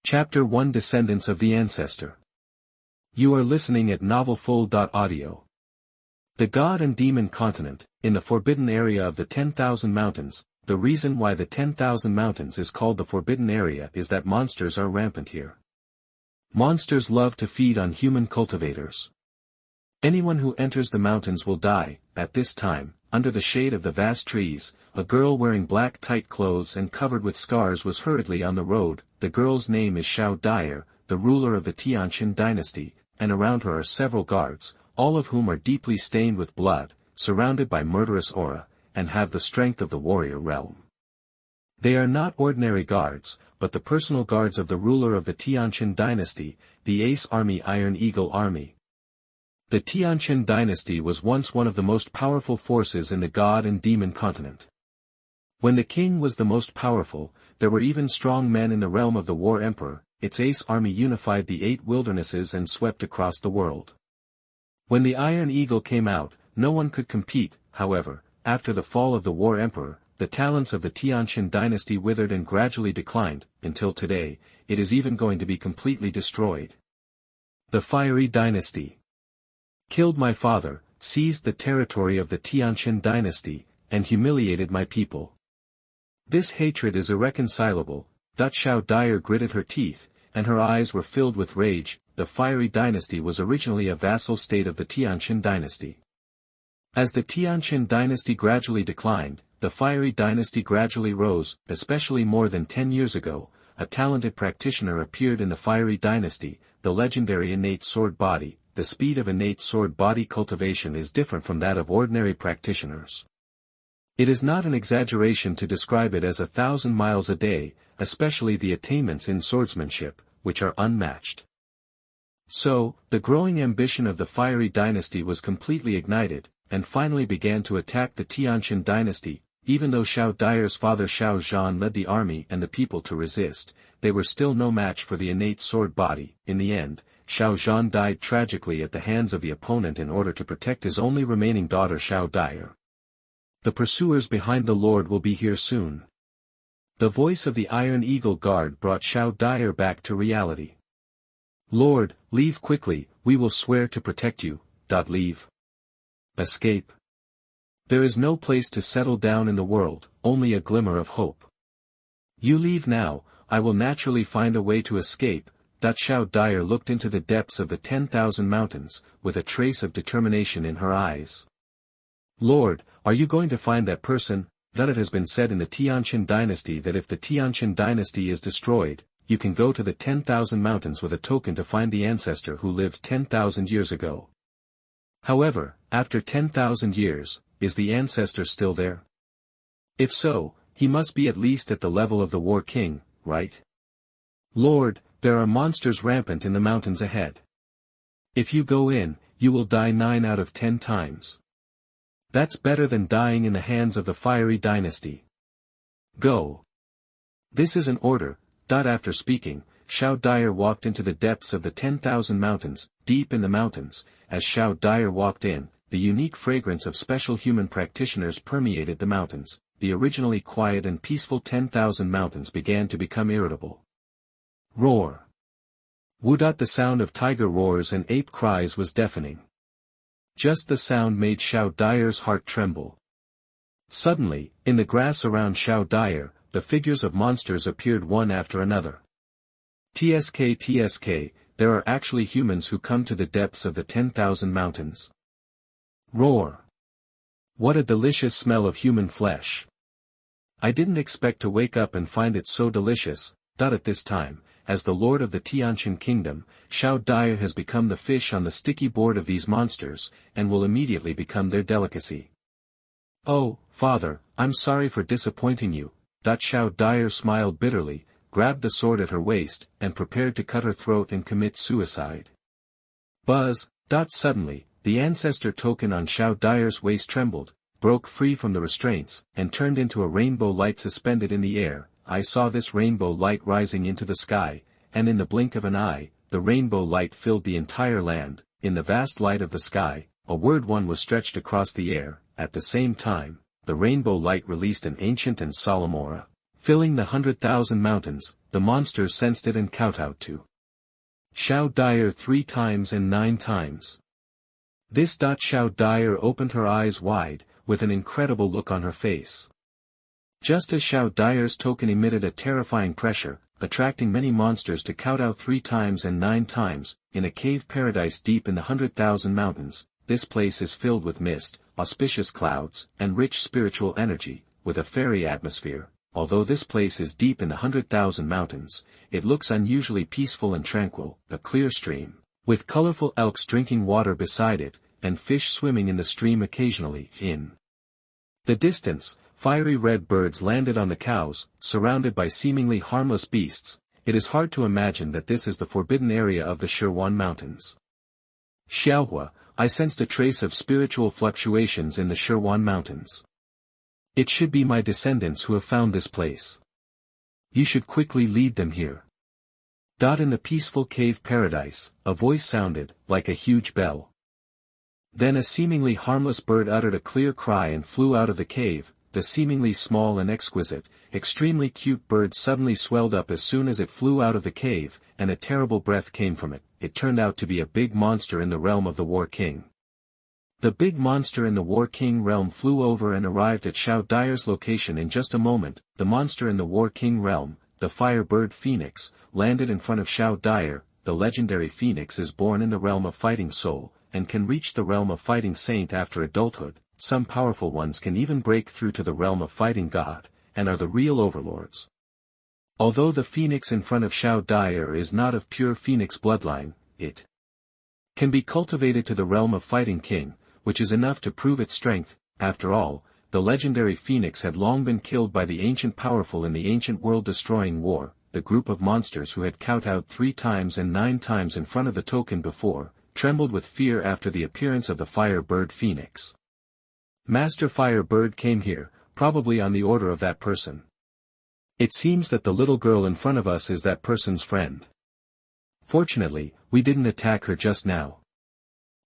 Chapter 1 Descendants of the Ancestor. You are listening at novelfull.audio. The God and Demon Continent, in the Forbidden Area of the 10,000 Mountains. The reason why the 10,000 Mountains is called the Forbidden Area is that monsters are rampant here. Monsters love to feed on human cultivators. Anyone who enters the mountains will die. At this time, under the shade of the vast trees, a girl wearing black tight clothes and covered with scars was hurriedly on the road. The girl's name is Xiao Dyer, the ruler of the Tianqian dynasty, and around her are several guards, all of whom are deeply stained with blood, surrounded by murderous aura, and have the strength of the warrior realm. They are not ordinary guards, but the personal guards of the ruler of the Tianqian dynasty, the Ace Army Iron Eagle Army. The Tianqian dynasty was once one of the most powerful forces in the God and Demon Continent. When the king was the most powerful, there were even strong men in the realm of the War Emperor. Its Ace Army unified the 8 wildernesses and swept across the world. When the Iron Eagle came out, no one could compete. However, after the fall of the War Emperor, the talents of the Tianqian dynasty withered and gradually declined. Until today, it is even going to be completely destroyed. The Fiery Dynasty killed my father, seized the territory of the Tianqian dynasty, and humiliated my people. This hatred is irreconcilable. Xiao Dyer gritted her teeth, and her eyes were filled with rage. The Fiery Dynasty was originally a vassal state of the Tianqian dynasty. As the Tianqian dynasty gradually declined, the Fiery Dynasty gradually rose. Especially more than 10 years ago, a talented practitioner appeared in the Fiery Dynasty, the legendary innate sword body. The speed of innate sword body cultivation is different from that of ordinary practitioners. It is not an exaggeration to describe it as 1,000 miles a day, especially the attainments in swordsmanship, which are unmatched. So, the growing ambition of the Fiery Dynasty was completely ignited, and finally began to attack the Tianqian dynasty. Even though Xiao Dyer's father Xuanhuan led the army and the people to resist, they were still no match for the innate sword body. In the end, Xuanhuan died tragically at the hands of the opponent in order to protect his only remaining daughter Xiao Dyer. The pursuers behind the Lord will be here soon. The voice of the Iron Eagle Guard brought Xiao Dyer back to reality. Lord, leave quickly, we will swear to protect you. Leave. Escape. There is no place to settle down in the world, only a glimmer of hope. You leave now, I will naturally find a way to escape. Xiao Dyer looked into the depths of the 10,000 mountains, with a trace of determination in her eyes. Lord, are you going to find that person? It has been said in the Tianqian dynasty that if the Tianqian dynasty is destroyed, you can go to the 10,000 mountains with a token to find the ancestor who lived 10,000 years ago. However, after 10,000 years, is the ancestor still there? If so, he must be at least at the level of the War King, right? Lord, there are monsters rampant in the mountains ahead. If you go in, you will die 9 out of 10 times. That's better than dying in the hands of the Fiery Dynasty. Go. This is an order. After speaking, Xiao Dyer walked into the depths of the 10,000 mountains. Deep in the mountains, as Xiao Dyer walked in, the unique fragrance of special human practitioners permeated the mountains. The originally quiet and peaceful 10,000 mountains began to become irritable. Roar. The sound of tiger roars and ape cries was deafening. Just the sound made Xiao Dyer's heart tremble. Suddenly, in the grass around Xiao Dyer, the figures of monsters appeared one after another. TSK, there are actually humans who come to the depths of the 10,000 mountains. Roar. What a delicious smell of human flesh. I didn't expect to wake up and find it so delicious. At this time, as the lord of the Tianqian kingdom, Xiao Dyer has become the fish on the sticky board of these monsters, and will immediately become their delicacy. Oh, father, I'm sorry for disappointing you. Xiao Dyer smiled bitterly, grabbed the sword at her waist, and prepared to cut her throat and commit suicide. Buzz. Suddenly, the ancestor token on Xiao Dyer's waist trembled, broke free from the restraints, and turned into a rainbow light suspended in the air. I saw this rainbow light rising into the sky, and in the blink of an eye, the rainbow light filled the entire land. In the vast light of the sky, a word one was stretched across the air. At the same time, the rainbow light released an ancient and solemn aura, Filling the 100,000 mountains, the monsters sensed it and kowtowed to Xiao Dyer 3 times and 9 times. This. Xiao Dyer opened her eyes wide, with an incredible look on her face. Just as Xiao Dyer's token emitted a terrifying pressure, attracting many monsters to kowtow 3 times and 9 times, in a cave paradise deep in the 100,000 mountains, this place is filled with mist, auspicious clouds, and rich spiritual energy, with a fairy atmosphere. Although this place is deep in the 100,000 mountains, it looks unusually peaceful and tranquil, a clear stream, with colorful elks drinking water beside it, and fish swimming in the stream occasionally. In the distance, fiery red birds landed on the cows, surrounded by seemingly harmless beasts. It is hard to imagine that this is the forbidden area of the Xuanhuan Mountains. Xuanhuan, I sensed a trace of spiritual fluctuations in the Xuanhuan Mountains. It should be my descendants who have found this place. You should quickly lead them here. In the peaceful cave paradise, a voice sounded, like a huge bell. Then a seemingly harmless bird uttered a clear cry and flew out of the cave. The seemingly small and exquisite, extremely cute bird suddenly swelled up as soon as it flew out of the cave, and a terrible breath came from it. It turned out to be a big monster in the realm of the War King. The big monster in the War King realm flew over and arrived at Xiao Dyer's location in just a moment. The monster in the War King realm, the Firebird Phoenix, landed in front of Xiao Dyer. The legendary Phoenix is born in the realm of Fighting Soul, and can reach the realm of Fighting Saint after adulthood. Some powerful ones can even break through to the realm of Fighting God, and are the real overlords. Although the Phoenix in front of Xiao Dyer is not of pure Phoenix bloodline, it can be cultivated to the realm of Fighting King, which is enough to prove its strength. After all, the legendary Phoenix had long been killed by the ancient powerful in the ancient world-destroying war. The group of monsters who had kowtowed 3 times and 9 times in front of the token before, trembled with fear after the appearance of the Firebird Phoenix. Master Firebird came here, probably on the order of that person. It seems that the little girl in front of us is that person's friend. Fortunately, we didn't attack her just now.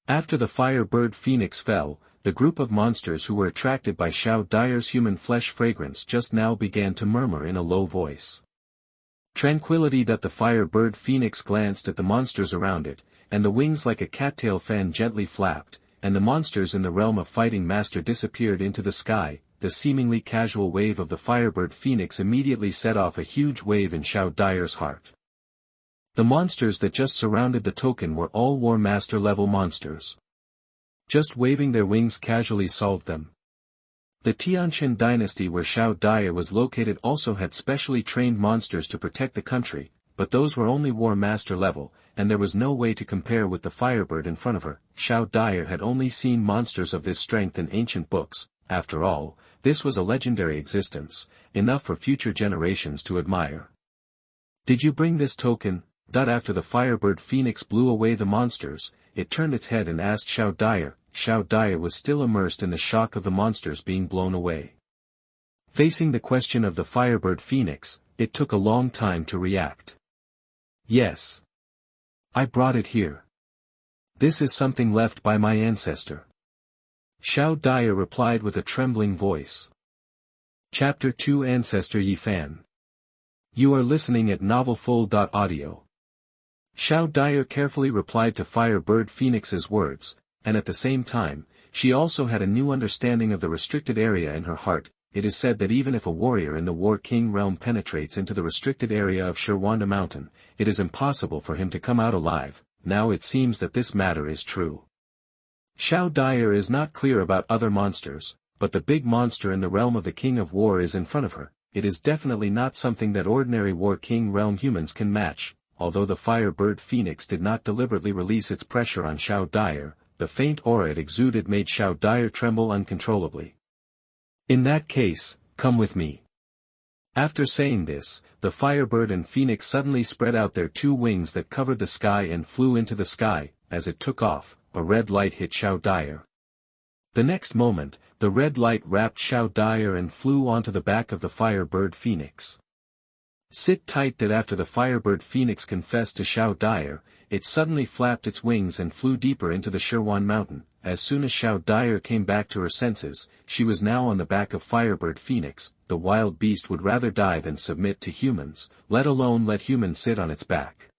After the Firebird Phoenix fell, the group of monsters who were attracted by Xiao Dyer's human flesh fragrance just now began to murmur in a low voice. Tranquility. The Firebird Phoenix glanced at the monsters around it, and the wings like a cattail fan gently flapped, and the monsters in the realm of Fighting Master disappeared into the sky. The seemingly casual wave of the Firebird Phoenix immediately set off a huge wave in Xiao Dyer's heart. The monsters that just surrounded the token were all War Master level monsters. Just waving their wings casually solved them. The Tianqian dynasty where Xiao Dyer was located also had specially trained monsters to protect the country, but those were only War Master level, and there was no way to compare with the Firebird in front of her. Xiao Dyer had only seen monsters of this strength in ancient books. After all, this was a legendary existence, enough for future generations to admire. Did you bring this token? After the Firebird Phoenix blew away the monsters, it turned its head and asked Xiao Dyer. Xiao Dyer was still immersed in the shock of the monsters being blown away. Facing the question of the Firebird Phoenix, it took a long time to react. Yes. I brought it here. This is something left by my ancestor. Xiao Dyer replied with a trembling voice. Chapter 2 Ancestor Ye Fan. You are listening at novelfull.audio. Xiao Dyer carefully replied to Firebird Phoenix's words, and at the same time, she also had a new understanding of the restricted area in her heart. It is said that even if a warrior in the War King realm penetrates into the restricted area of Xuanhuan Mountain, it is impossible for him to come out alive. Now it seems that this matter is true. Xiao Dyer is not clear about other monsters, but the big monster in the realm of the King of War is in front of her. It is definitely not something that ordinary War King realm humans can match. Although the Firebird Phoenix did not deliberately release its pressure on Xiao Dyer, the faint aura it exuded made Xiao Dyer tremble uncontrollably. In that case, come with me. After saying this, the Firebird and Phoenix suddenly spread out their 2 wings that covered the sky and flew into the sky. As it took off, a red light hit Xiao Dyer. The next moment, the red light wrapped Xiao Dyer and flew onto the back of the Firebird Phoenix. Sit tight. After the Firebird Phoenix confessed to Xiao Dyer, it suddenly flapped its wings and flew deeper into the Xuanhuan Mountain. as soon as Xiao Dyer came back to her senses, she was now on the back of Firebird Phoenix. The wild beast would rather die than submit to humans, let alone let humans sit on its back.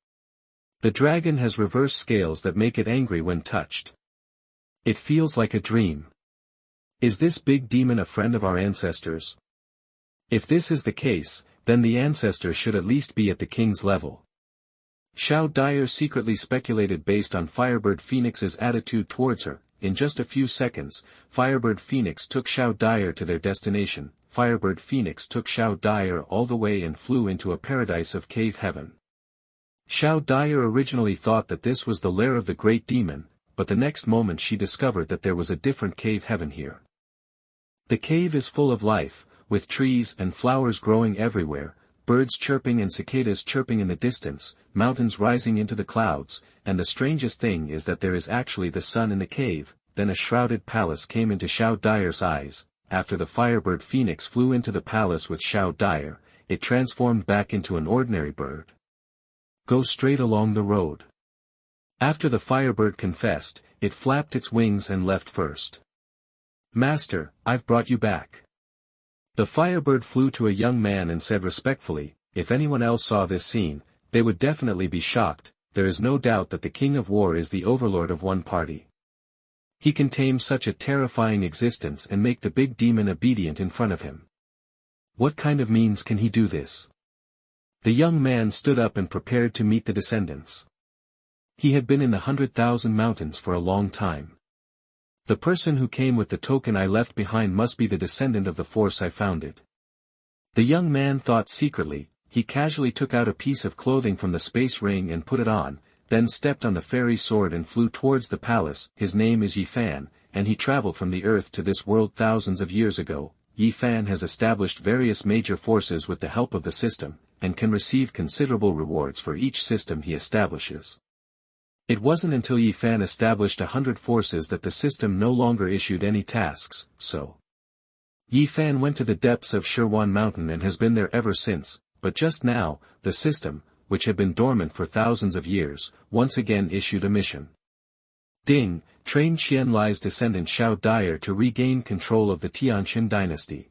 The dragon has reverse scales that make it angry when touched. It feels like a dream. Is this big demon a friend of our ancestors? If this is the case, then the ancestor should at least be at the king's level. Xiao Dyer secretly speculated based on Firebird Phoenix's attitude towards her. In just a few seconds, Firebird Phoenix took Xiao Dyer to their destination. Firebird Phoenix took Xiao Dyer all the way and flew into a paradise of cave heaven. Xiao Dyer originally thought that this was the lair of the great demon, but the next moment she discovered that there was a different cave heaven here. The cave is full of life, with trees and flowers growing everywhere, birds chirping and cicadas chirping in the distance, mountains rising into the clouds, and the strangest thing is that there is actually the sun in the cave. Then a shrouded palace came into Xiao Dyer's eyes. After the Firebird Phoenix flew into the palace with Xiao Dyer, it transformed back into an ordinary bird. Go straight along the road. After the Firebird confessed, it flapped its wings and left first. Master, I've brought you back. The Firebird flew to a young man and said respectfully, if anyone else saw this scene, they would definitely be shocked. There is no doubt that the King of War is the overlord of one party. He can tame such a terrifying existence and make the big demon obedient in front of him. What kind of means can he do this? The young man stood up and prepared to meet the Descendants. He had been in the 100,000 mountains for a long time. The person who came with the token I left behind must be the descendant of the force I founded. The young man thought secretly. He casually took out a piece of clothing from the space ring and put it on, then stepped on the fairy sword and flew towards the palace. His name is Ye Fan, and he traveled from the earth to this world thousands of years ago. Ye Fan has established various major forces with the help of the system, and can receive considerable rewards for each system he establishes. It wasn't until Ye Fan established 100 forces that the system no longer issued any tasks, so Ye Fan went to the depths of Xuanhuan Mountain and has been there ever since, but just now, the system, which had been dormant for thousands of years, once again issued a mission. Ding, train Qianlai's descendant Xiao Dyer to regain control of the Tianqin dynasty.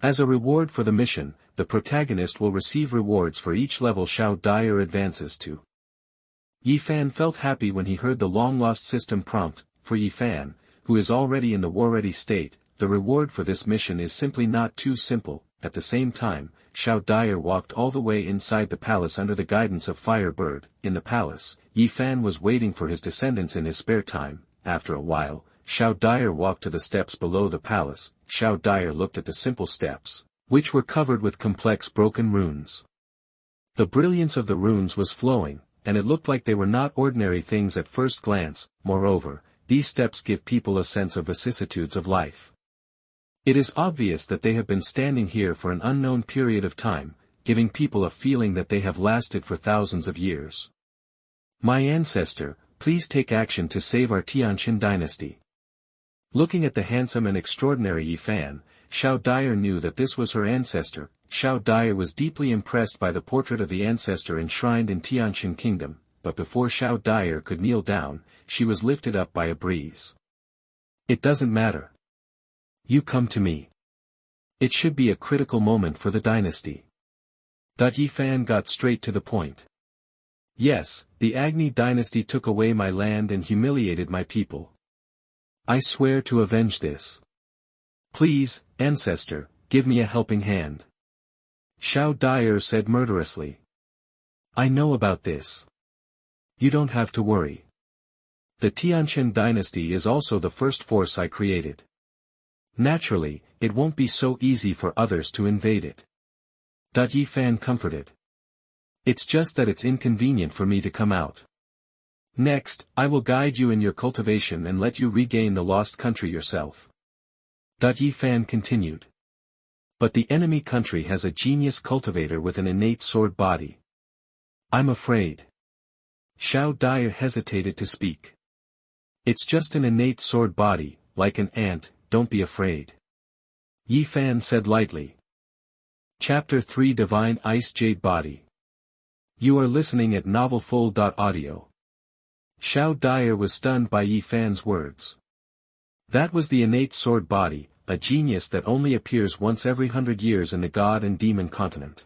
As a reward for the mission, the protagonist will receive rewards for each level Xiao Dyer advances to. Ye Fan felt happy when he heard the long-lost system prompt. For Ye Fan, who is already in the war-ready state, the reward for this mission is simply not too simple. At the same time, Xiao Dyer walked all the way inside the palace under the guidance of Firebird. In the palace, Ye Fan was waiting for his descendants in his spare time. After a while, Xiao Dyer walked to the steps below the palace. Xiao Dyer looked at the simple steps, which were covered with complex broken runes. The brilliance of the runes was flowing, and it looked like they were not ordinary things at first glance. Moreover, these steps give people a sense of vicissitudes of life. It is obvious that they have been standing here for an unknown period of time, giving people a feeling that they have lasted for thousands of years. My ancestor, please take action to save our Tianqin dynasty. Looking at the handsome and extraordinary Ye Fan, Xiao Dyer knew that this was her ancestor. Xiao Dyer was deeply impressed by the portrait of the ancestor enshrined in Tianqin Kingdom, but before Xiao Dyer could kneel down, she was lifted up by a breeze. It doesn't matter. You come to me. It should be a critical moment for the dynasty. Ye Fan got straight to the point. Yes, the Agni dynasty took away my land and humiliated my people. I swear to avenge this. Please, ancestor, give me a helping hand. Xiao Dyer said murderously. I know about this. You don't have to worry. The Tianqin dynasty is also the first force I created. Naturally, it won't be so easy for others to invade it. Ye Fan comforted. It's just that it's inconvenient for me to come out. Next, I will guide you in your cultivation and let you regain the lost country yourself. Ye Fan continued. But the enemy country has a genius cultivator with an innate sword body. I'm afraid. Xiao Dyer hesitated to speak. It's just an innate sword body, like an ant, don't be afraid. Ye Fan said lightly. Chapter 3 Divine Ice Jade Body. You are listening at novelfull.audio. Xiao Dyer was stunned by Ye Fan's words. That was the innate sword body, a genius that only appears once every 100 years in the god and demon continent.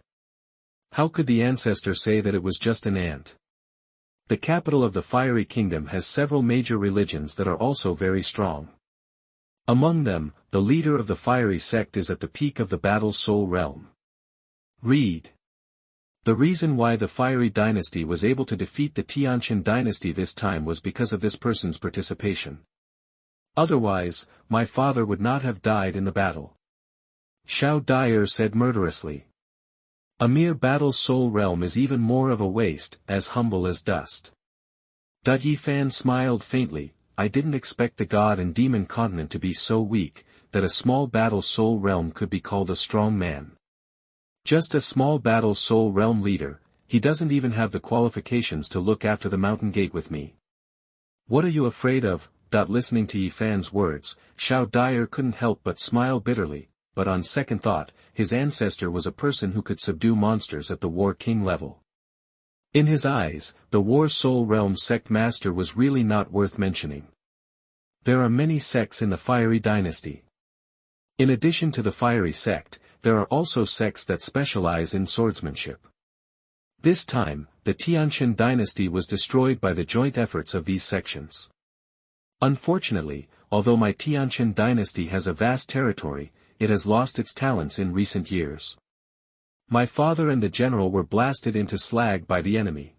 How could the ancestor say that it was just an ant? The capital of the Fiery Kingdom has several major religions that are also very strong. Among them, the leader of the Fiery Sect is at the peak of the Battle Soul Realm. Read. The reason why the Fiery Dynasty was able to defeat the Tianqian Dynasty this time was because of this person's participation. Otherwise, my father would not have died in the battle. Xiao Dyer said murderously. A mere Battle Soul Realm is even more of a waste, as humble as dust. Ye Fan smiled faintly. I didn't expect the god and demon continent to be so weak, that a small Battle Soul Realm could be called a strong man. Just a small Battle Soul Realm leader, he doesn't even have the qualifications to look after the mountain gate with me. What are you afraid of? Listening to Ye Fan's words, Xiao Dyer couldn't help but smile bitterly, but on second thought, his ancestor was a person who could subdue monsters at the War King level. In his eyes, the War Soul Realm sect master was really not worth mentioning. There are many sects in the Fiery Dynasty. In addition to the Fiery Sect, there are also sects that specialize in swordsmanship. This time, the Tianqian Dynasty was destroyed by the joint efforts of these sections. Unfortunately, although my Tianqian Dynasty has a vast territory, it has lost its talents in recent years. My father and the general were blasted into slag by the enemy.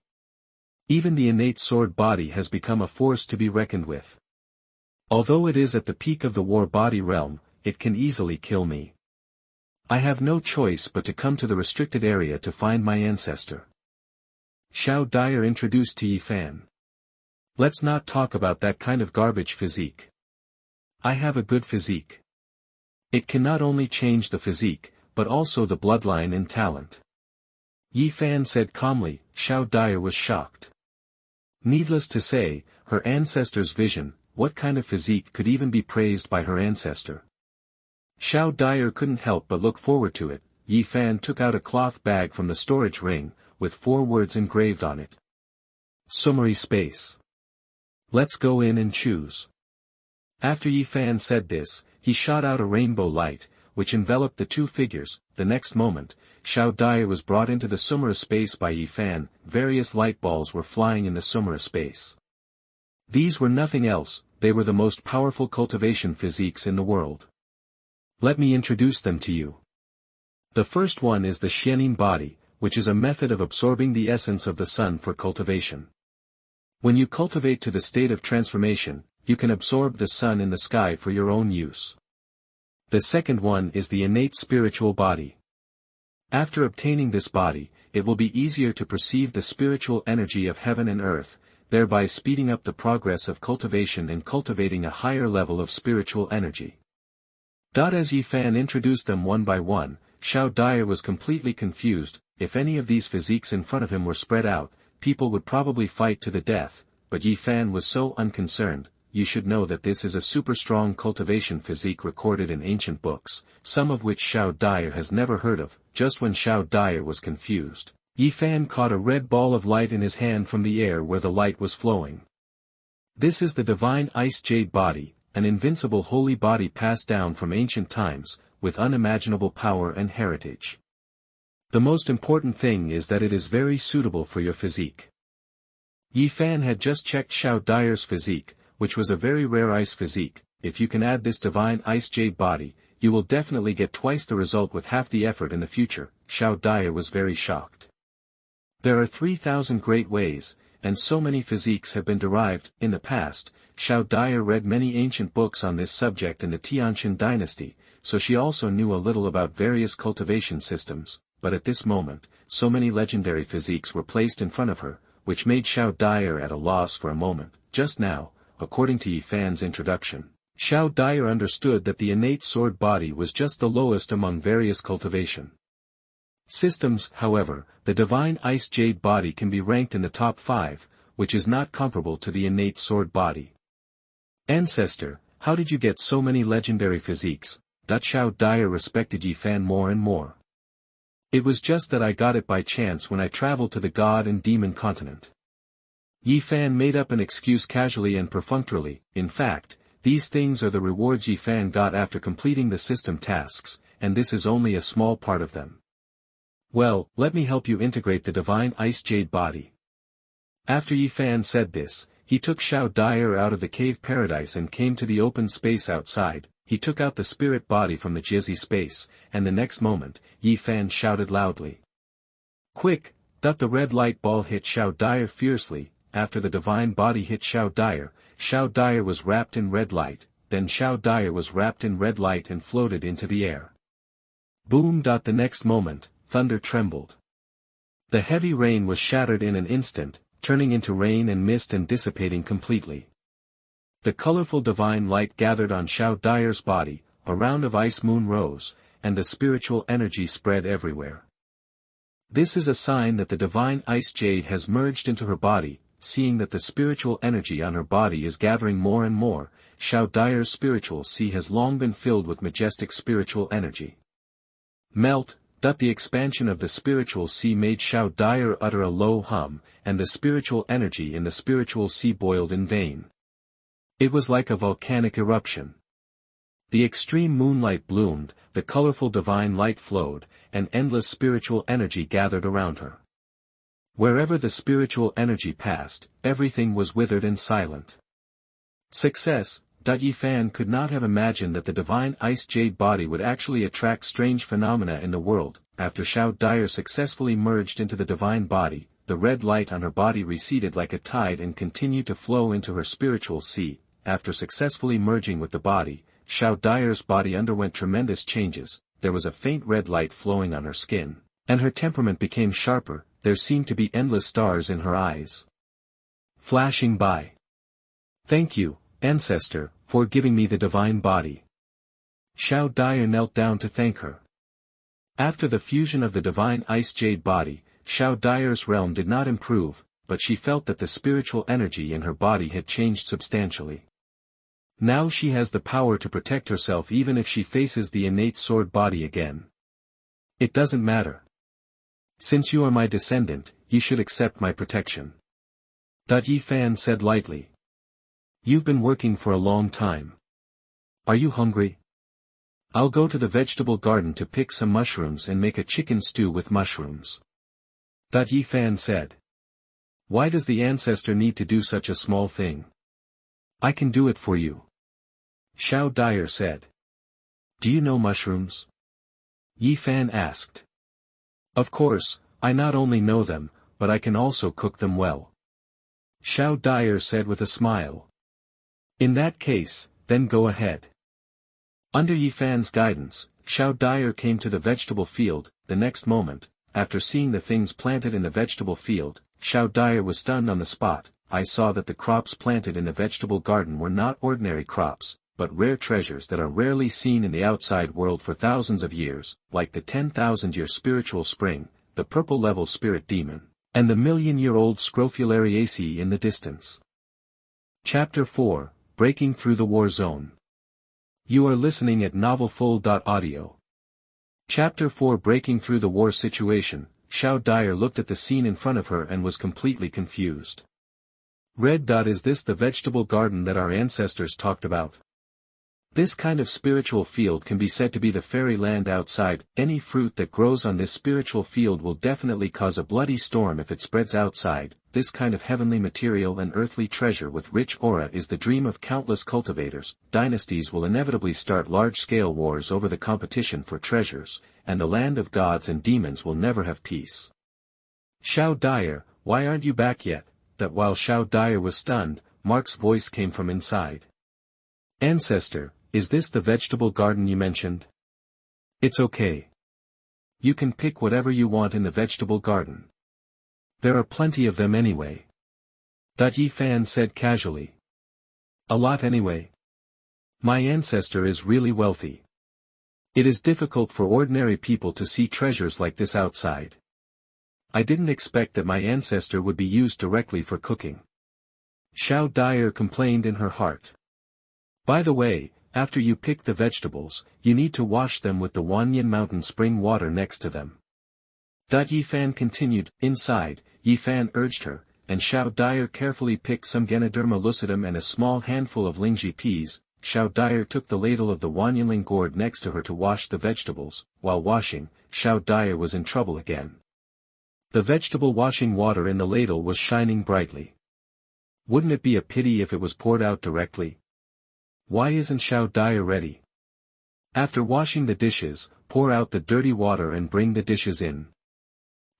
Even the innate sword body has become a force to be reckoned with. Although it is at the peak of the war body realm, it can easily kill me. I have no choice but to come to the restricted area to find my ancestor. Xiao Dyer introduced to Ye Fan. Let's not talk about that kind of garbage physique. I have a good physique. It can not only change the physique, but also the bloodline and talent. Ye Fan said calmly. Xiao Dyer was shocked. Needless to say, her ancestor's vision, what kind of physique could even be praised by her ancestor? Xiao Dyer couldn't help but look forward to it. Ye Fan took out a cloth bag from the storage ring, with 4 words engraved on it. Summary space. Let's go in and choose. After Ye Fan said this, he shot out a rainbow light, which enveloped the 2 figures. The next moment, Xiao Dyer was brought into the Sumera space by Ye Fan. Various light balls were flying in the Sumera space. These were nothing else, they were the most powerful cultivation physiques in the world. Let me introduce them to you. The first one is the Xianin body, which is a method of absorbing the essence of the sun for cultivation. When you cultivate to the state of transformation, you can absorb the sun in the sky for your own use. The second one is the innate spiritual body. After obtaining this body, it will be easier to perceive the spiritual energy of heaven and earth, thereby speeding up the progress of cultivation and cultivating a higher level of spiritual energy. As Ye Fan introduced them one by one, Xiao Dyer was completely confused. If any of these physiques in front of him were spread out, people would probably fight to the death, but Ye Fan was so unconcerned. You should know that this is a super strong cultivation physique recorded in ancient books, some of which Xiao Dyer has never heard of. Just when Xiao Dyer was confused, Ye Fan caught a red ball of light in his hand from the air where the light was flowing. This is the divine ice jade body, an invincible holy body passed down from ancient times, with unimaginable power and heritage. The most important thing is that it is very suitable for your physique. Ye Fan had just checked Xiao Dyer's physique, which was a very rare ice physique. If you can add this divine ice jade body, you will definitely get twice the result with half the effort in the future. Xiao Dyer was very shocked. There are 3,000 great ways, and so many physiques have been derived. In the past, Xiao Dyer read many ancient books on this subject in the Tianqian dynasty, so she also knew a little about various cultivation systems, but at this moment, so many legendary physiques were placed in front of her, which made Xiao Dyer at a loss for a moment. Just now, according to Ye Fan's introduction, Xiao Dyer understood that the innate sword body was just the lowest among various cultivation systems. However, the divine ice jade body can be ranked in the top 5, which is not comparable to the innate sword body. Ancestor, how did you get so many legendary physiques? Xiao Dyer respected Ye Fan more and more. It was just that I got it by chance when I traveled to the god and demon continent. Ye Fan made up an excuse casually and perfunctorily. In fact, these things are the rewards Ye Fan got after completing the system tasks, and this is only a small part of them. Well, let me help you integrate the divine ice jade body. After Ye Fan said this, he took Xiao Dyer out of the cave paradise and came to the open space outside. He took out the spirit body from the Jizzy space, and the next moment, Ye Fan shouted loudly. Quick! The red light ball hit Xiao Dyer fiercely. After the divine body hit Xiao Dyer was wrapped in red light, then Xiao Dyer was wrapped in red light and floated into the air. Boom! The next moment, thunder trembled. The heavy rain was shattered in an instant, turning into rain and mist and dissipating completely. The colorful divine light gathered on Xiao Dyer's body, a round of ice moon rose, and the spiritual energy spread everywhere. This is a sign that the divine ice jade has merged into her body. Seeing that the spiritual energy on her body is gathering more and more, Xiao Dyer's spiritual sea has long been filled with majestic spiritual energy. Melt! The expansion of the spiritual sea made Xiao Dyer utter a low hum, and the spiritual energy in the spiritual sea boiled in vain. It was like a volcanic eruption. The extreme moonlight bloomed, the colorful divine light flowed, and endless spiritual energy gathered around her. Wherever the spiritual energy passed, everything was withered and silent. Success! Ye Fan could not have imagined that the divine ice jade body would actually attract strange phenomena in the world. After Xiao Dyer successfully merged into the divine body, the red light on her body receded like a tide and continued to flow into her spiritual sea. After successfully merging with the body, Xiao Dyer's body underwent tremendous changes. There was a faint red light flowing on her skin, and her temperament became sharper. There seemed to be endless stars in her eyes, flashing by. Thank you, Ancestor, for giving me the divine body. Xiao Dyer knelt down to thank her. After the fusion of the divine ice jade body, Xiao Dyer's realm did not improve, but she felt that the spiritual energy in her body had changed substantially. Now she has the power to protect herself even if she faces the innate sword body again. It doesn't matter. Since you are my descendant, you should accept my protection. Ye Fan said lightly. You've been working for a long time. Are you hungry? I'll go to the vegetable garden to pick some mushrooms and make a chicken stew with mushrooms. Ye Fan said. Why does the ancestor need to do such a small thing? I can do it for you. Xiao Dyer said. Do you know mushrooms? Ye Fan asked. Of course, I not only know them, but I can also cook them well. Xiao Dyer said with a smile. In that case, then go ahead. Under Ye Fan's guidance, Xiao Dyer came to the vegetable field. The next moment, after seeing the things planted in the vegetable field, Xiao Dyer was stunned on the spot. I saw that the crops planted in the vegetable garden were not ordinary crops, but rare treasures that are rarely seen in the outside world for thousands of years, like the 10,000-year spiritual spring, the purple-level spirit demon, and the million-year-old Scrophulariaceae in the distance. Chapter 4, Breaking Through the War Zone. You are listening at novelfull.audio. Chapter 4 Breaking Through the War Situation. Xiao Dyer looked at the scene in front of her and was completely confused. Red. Is this the vegetable garden that our ancestors talked about? This kind of spiritual field can be said to be the fairy land outside. Any fruit that grows on this spiritual field will definitely cause a bloody storm if it spreads outside. This kind of heavenly material and earthly treasure with rich aura is the dream of countless cultivators. Dynasties will inevitably start large-scale wars over the competition for treasures, and the land of gods and demons will never have peace. Xiao Dyer, why aren't you back yet? That while Xiao Dyer was stunned, Mark's voice came from inside. Ancestor, is this the vegetable garden you mentioned? It's okay. You can pick whatever you want in the vegetable garden. There are plenty of them anyway. Ye Fan said casually. A lot anyway. My ancestor is really wealthy. It is difficult for ordinary people to see treasures like this outside. I didn't expect that my ancestor would be used directly for cooking. Xiao Dyer complained in her heart. By the way, after you pick the vegetables, you need to wash them with the Xuanhuan mountain spring water next to them. Ye Fan continued. Inside, Ye Fan urged her, and Xiao Dyer carefully picked some Ganoderma lucidum and a small handful of Lingji peas. Xiao Dyer took the ladle of the Wanyanling gourd next to her to wash the vegetables. While washing, Xiao Dyer was in trouble again. The vegetable washing water in the ladle was shining brightly. Wouldn't it be a pity if it was poured out directly? Why isn't Xiao Dyer ready? After washing the dishes, pour out the dirty water and bring the dishes in.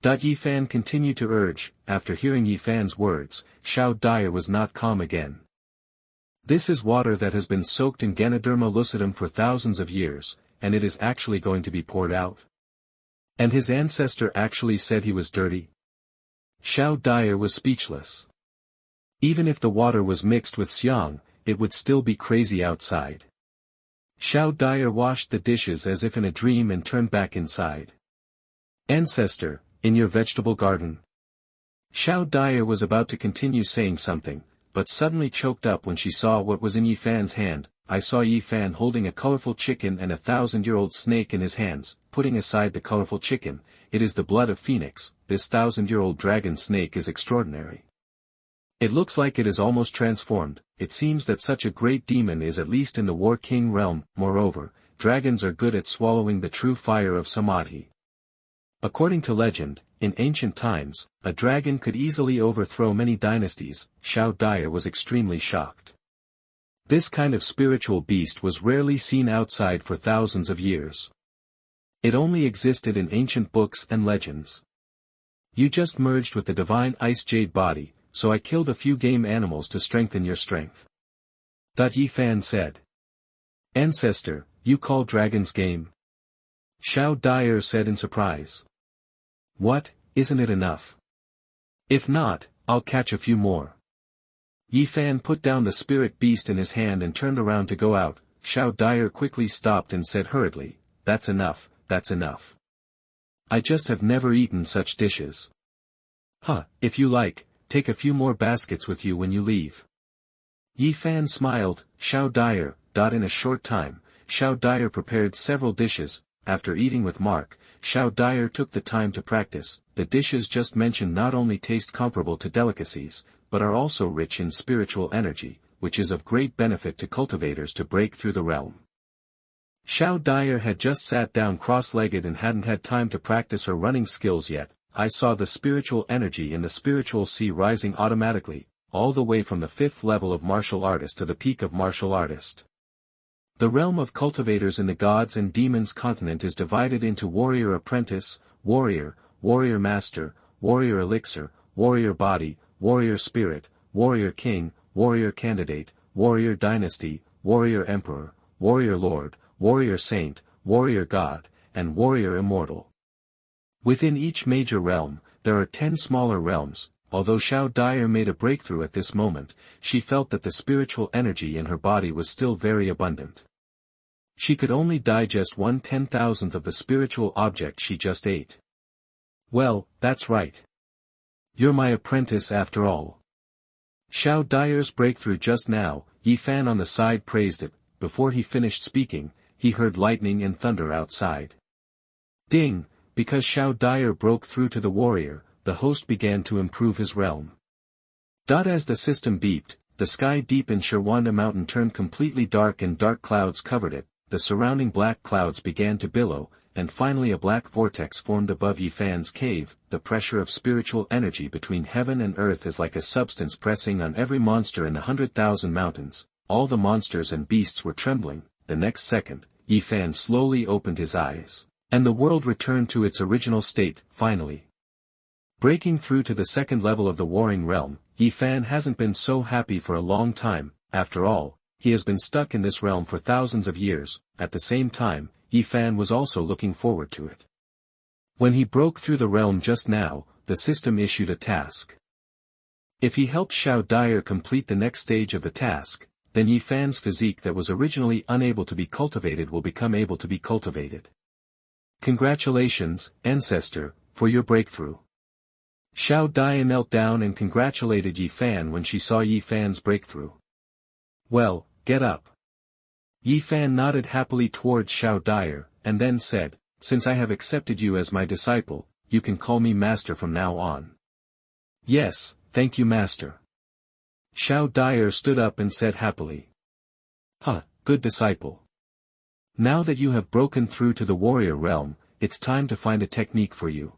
Ye Fan continued to urge. After hearing Ye Fan's words, Xiao Dyer was not calm again. This is water that has been soaked in Ganoderma lucidum for thousands of years, and it is actually going to be poured out. And his ancestor actually said he was dirty? Xiao Dyer was speechless. Even if the water was mixed with xiang, it would still be crazy outside. Xiao Dyer washed the dishes as if in a dream and turned back inside. Ancestor, in your vegetable garden. Xiao Dyer was about to continue saying something, but suddenly choked up when she saw what was in Ye Fan's hand. I saw Ye Fan holding a colorful chicken and a 1,000-year-old snake in his hands. Putting aside the colorful chicken, it is the blood of Phoenix. This 1,000-year-old dragon snake is extraordinary. It looks like it is almost transformed. It seems that such a great demon is at least in the War King realm. Moreover, dragons are good at swallowing the true fire of Samadhi. According to legend, in ancient times, a dragon could easily overthrow many dynasties. Xiao Dyer was extremely shocked. This kind of spiritual beast was rarely seen outside for thousands of years. It only existed in ancient books and legends. You just merged with the divine ice jade body, so I killed a few game animals to strengthen your strength. Ye Fan said. Ancestor, you call dragons game? Xiao Dyer said in surprise. What, isn't it enough? If not, I'll catch a few more. Ye Fan put down the spirit beast in his hand and turned around to go out. Xiao Dyer quickly stopped and said hurriedly, that's enough, that's enough. I just have never eaten such dishes. If you like, take a few more baskets with you when you leave. Ye Fan smiled. Xiao Dyer. In a short time, Xiao Dyer prepared several dishes. After eating with Mark, Xiao Dyer took the time to practice. The dishes just mentioned not only taste comparable to delicacies, but are also rich in spiritual energy, which is of great benefit to cultivators to break through the realm. Xiao Dyer had just sat down cross-legged and hadn't had time to practice her running skills yet. I saw the spiritual energy in the spiritual sea rising automatically, all the way from the 5th level of martial artist to the peak of martial artist. The realm of cultivators in the gods and demons continent is divided into warrior apprentice, warrior, warrior master, warrior elixir, warrior body, warrior spirit, warrior king, warrior candidate, warrior dynasty, warrior emperor, warrior lord, warrior saint, warrior god, and warrior immortal. Within each major realm, there are 10 smaller realms. Although Xiao Dyer made a breakthrough at this moment, she felt that the spiritual energy in her body was still very abundant. She could only digest 1/10,000th of the spiritual object she just ate. Well, that's right. You're my apprentice after all. Xiao Dyer's breakthrough just now, Ye Fan on the side praised it. Before he finished speaking, he heard lightning and thunder outside. Ding! Because Xiao Dyer broke through to the warrior, the host began to improve his realm. As the system beeped, the sky deep in Xuanhuan mountain turned completely dark and dark clouds covered it. The surrounding black clouds began to billow, and finally a black vortex formed above Ye Fan's cave. The pressure of spiritual energy between heaven and earth is like a substance pressing on every monster in the 100,000 mountains. All the monsters and beasts were trembling. The next second, Ye Fan slowly opened his eyes, and the world returned to its original state, finally. Breaking through to the 2nd level of the warring realm, Ye Fan hasn't been so happy for a long time. After all, he has been stuck in this realm for thousands of years. At the same time, Ye Fan was also looking forward to it. When he broke through the realm just now, the system issued a task. If he helps Xiao Dyer complete the next stage of the task, then Ye Fan's physique that was originally unable to be cultivated will become able to be cultivated. Congratulations, Ancestor, for your breakthrough. Xiao Dyer knelt down and congratulated Ye Fan when she saw Ye Fan's breakthrough. Well, get up. Ye Fan nodded happily towards Xiao Dyer, and then said, since I have accepted you as my disciple, you can call me master from now on. Yes, Thank you, Master. Xiao Dyer stood up and said happily. Good disciple. Now that you have broken through to the warrior realm, it's time to find a technique for you.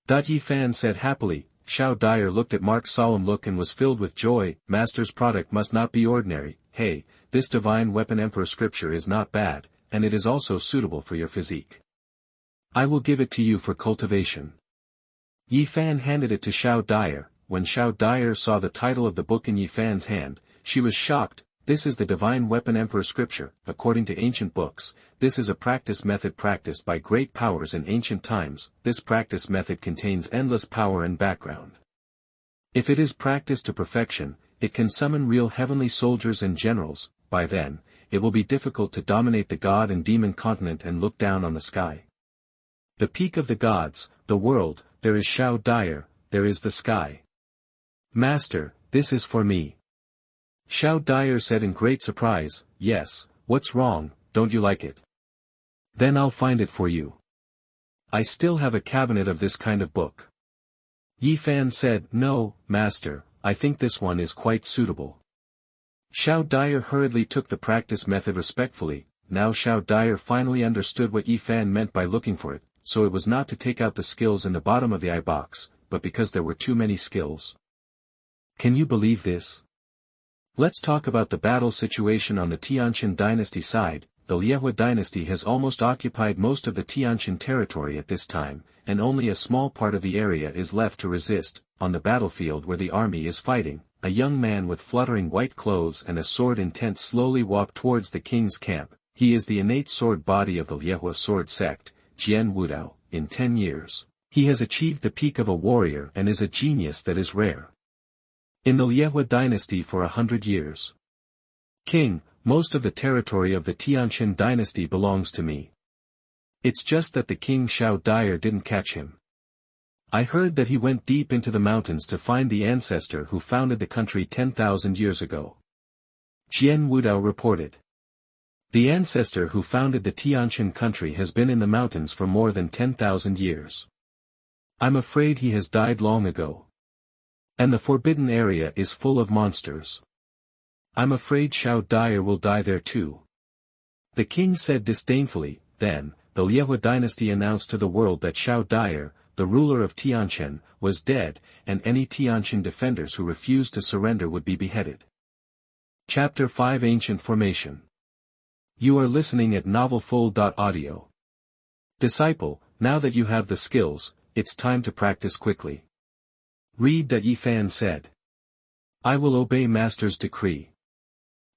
Ye Fan said happily. Xiao Dyer looked at Mark's solemn look and was filled with joy. Master's product must not be ordinary. Hey, this divine weapon Emperor scripture is not bad, and it is also suitable for your physique. I will give it to you for cultivation. Ye Fan handed it to Xiao Dyer. When Xiao Dyer saw the title of the book in Ye Fan's hand, she was shocked. This is the divine weapon Emperor scripture. According to ancient books, this is a practice method practiced by great powers in ancient times. This practice method contains endless power and background. If it is practiced to perfection, it can summon real heavenly soldiers and generals. By then, it will be difficult to dominate the god and demon continent and look down on the sky. The peak of the gods, the world, there is Xiao Dyer, there is the sky. Master, this is for me. Xiao Dyer said in great surprise. Yes, what's wrong, don't you like it? Then I'll find it for you. I still have a cabinet of this kind of book. Ye Fan said, No, Master, I think this one is quite suitable. Xiao Dyer hurriedly took the practice method respectfully. Now Xiao Dyer finally understood what Ye Fan meant by looking for it, so it was not to take out the skills in the bottom of the eye box, but because there were too many skills. Can you believe this? Let's talk about the battle situation on the Tianqian dynasty side. The Liehua dynasty has almost occupied most of the Tianqian territory at this time, and only a small part of the area is left to resist. On the battlefield where the army is fighting, a young man with fluttering white clothes and a sword in tent slowly walked towards the king's camp. He is the innate sword body of the Liehua sword sect, Jian Wudao. In 10 years, he has achieved the peak of a warrior and is a genius that is rare in the Liehua dynasty for 100 years. King, most of the territory of the Tianqian dynasty belongs to me. It's just that the king Xiao Dyer didn't catch him. I heard that he went deep into the mountains to find the ancestor who founded the country 10,000 years ago. Jian Wudao reported. The ancestor who founded the Tianqian country has been in the mountains for more than 10,000 years. I'm afraid he has died long ago. And the forbidden area is full of monsters. I'm afraid Xiao Dyer will die there too. The king said disdainfully. Then, the Liehua dynasty announced to the world that Xiao Dyer, the ruler of Tianqian, was dead, and any Tianqian defenders who refused to surrender would be beheaded. Chapter 5 Ancient Formation. You are listening at NovelFull.audio. Disciple, now that you have the skills, it's time to practice quickly. Read that Ye Fan said. I will obey Master's decree.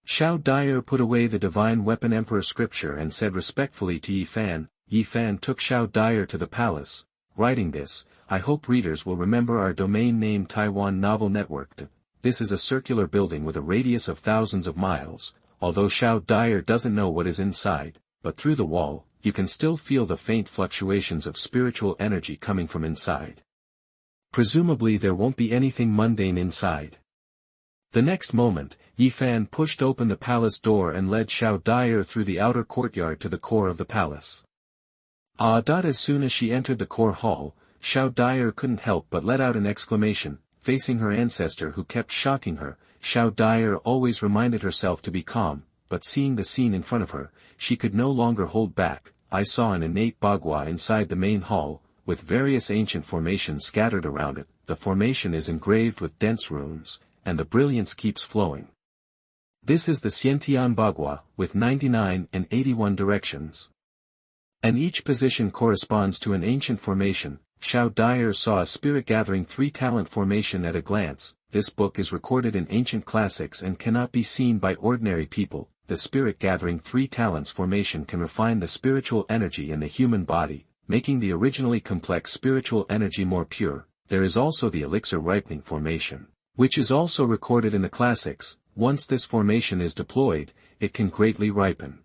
Xiao Dyer put away the divine weapon Emperor scripture and said respectfully to Ye Fan. Ye Fan took Xiao Dyer to the palace. Writing this, I hope readers will remember our domain name Taiwan Novel Network. This is a circular building with a radius of thousands of miles, although Xiao Dyer doesn't know what is inside, but through the wall, you can still feel the faint fluctuations of spiritual energy coming from inside. Presumably there won't be anything mundane inside. The next moment, Ye Fan pushed open the palace door and led Xiao Dyer through the outer courtyard to the core of the palace. As soon as she entered the core hall, Xiao Dyer couldn't help but let out an exclamation. Facing her ancestor who kept shocking her, Xiao Dyer always reminded herself to be calm, but seeing the scene in front of her, she could no longer hold back. I saw an innate bagua inside the main hall, with various ancient formations scattered around it. The formation is engraved with dense runes, and the brilliance keeps flowing. This is the Xiantian bagua, with 99 and 81 directions. And each position corresponds to an ancient formation. Xiao Dyer saw a spirit-gathering 3-talent formation at a glance. This book is recorded in ancient classics and cannot be seen by ordinary people. The spirit-gathering 3 talents formation can refine the spiritual energy in the human body, making the originally complex spiritual energy more pure. There is also the elixir ripening formation, which is also recorded in the classics. Once this formation is deployed, it can greatly ripen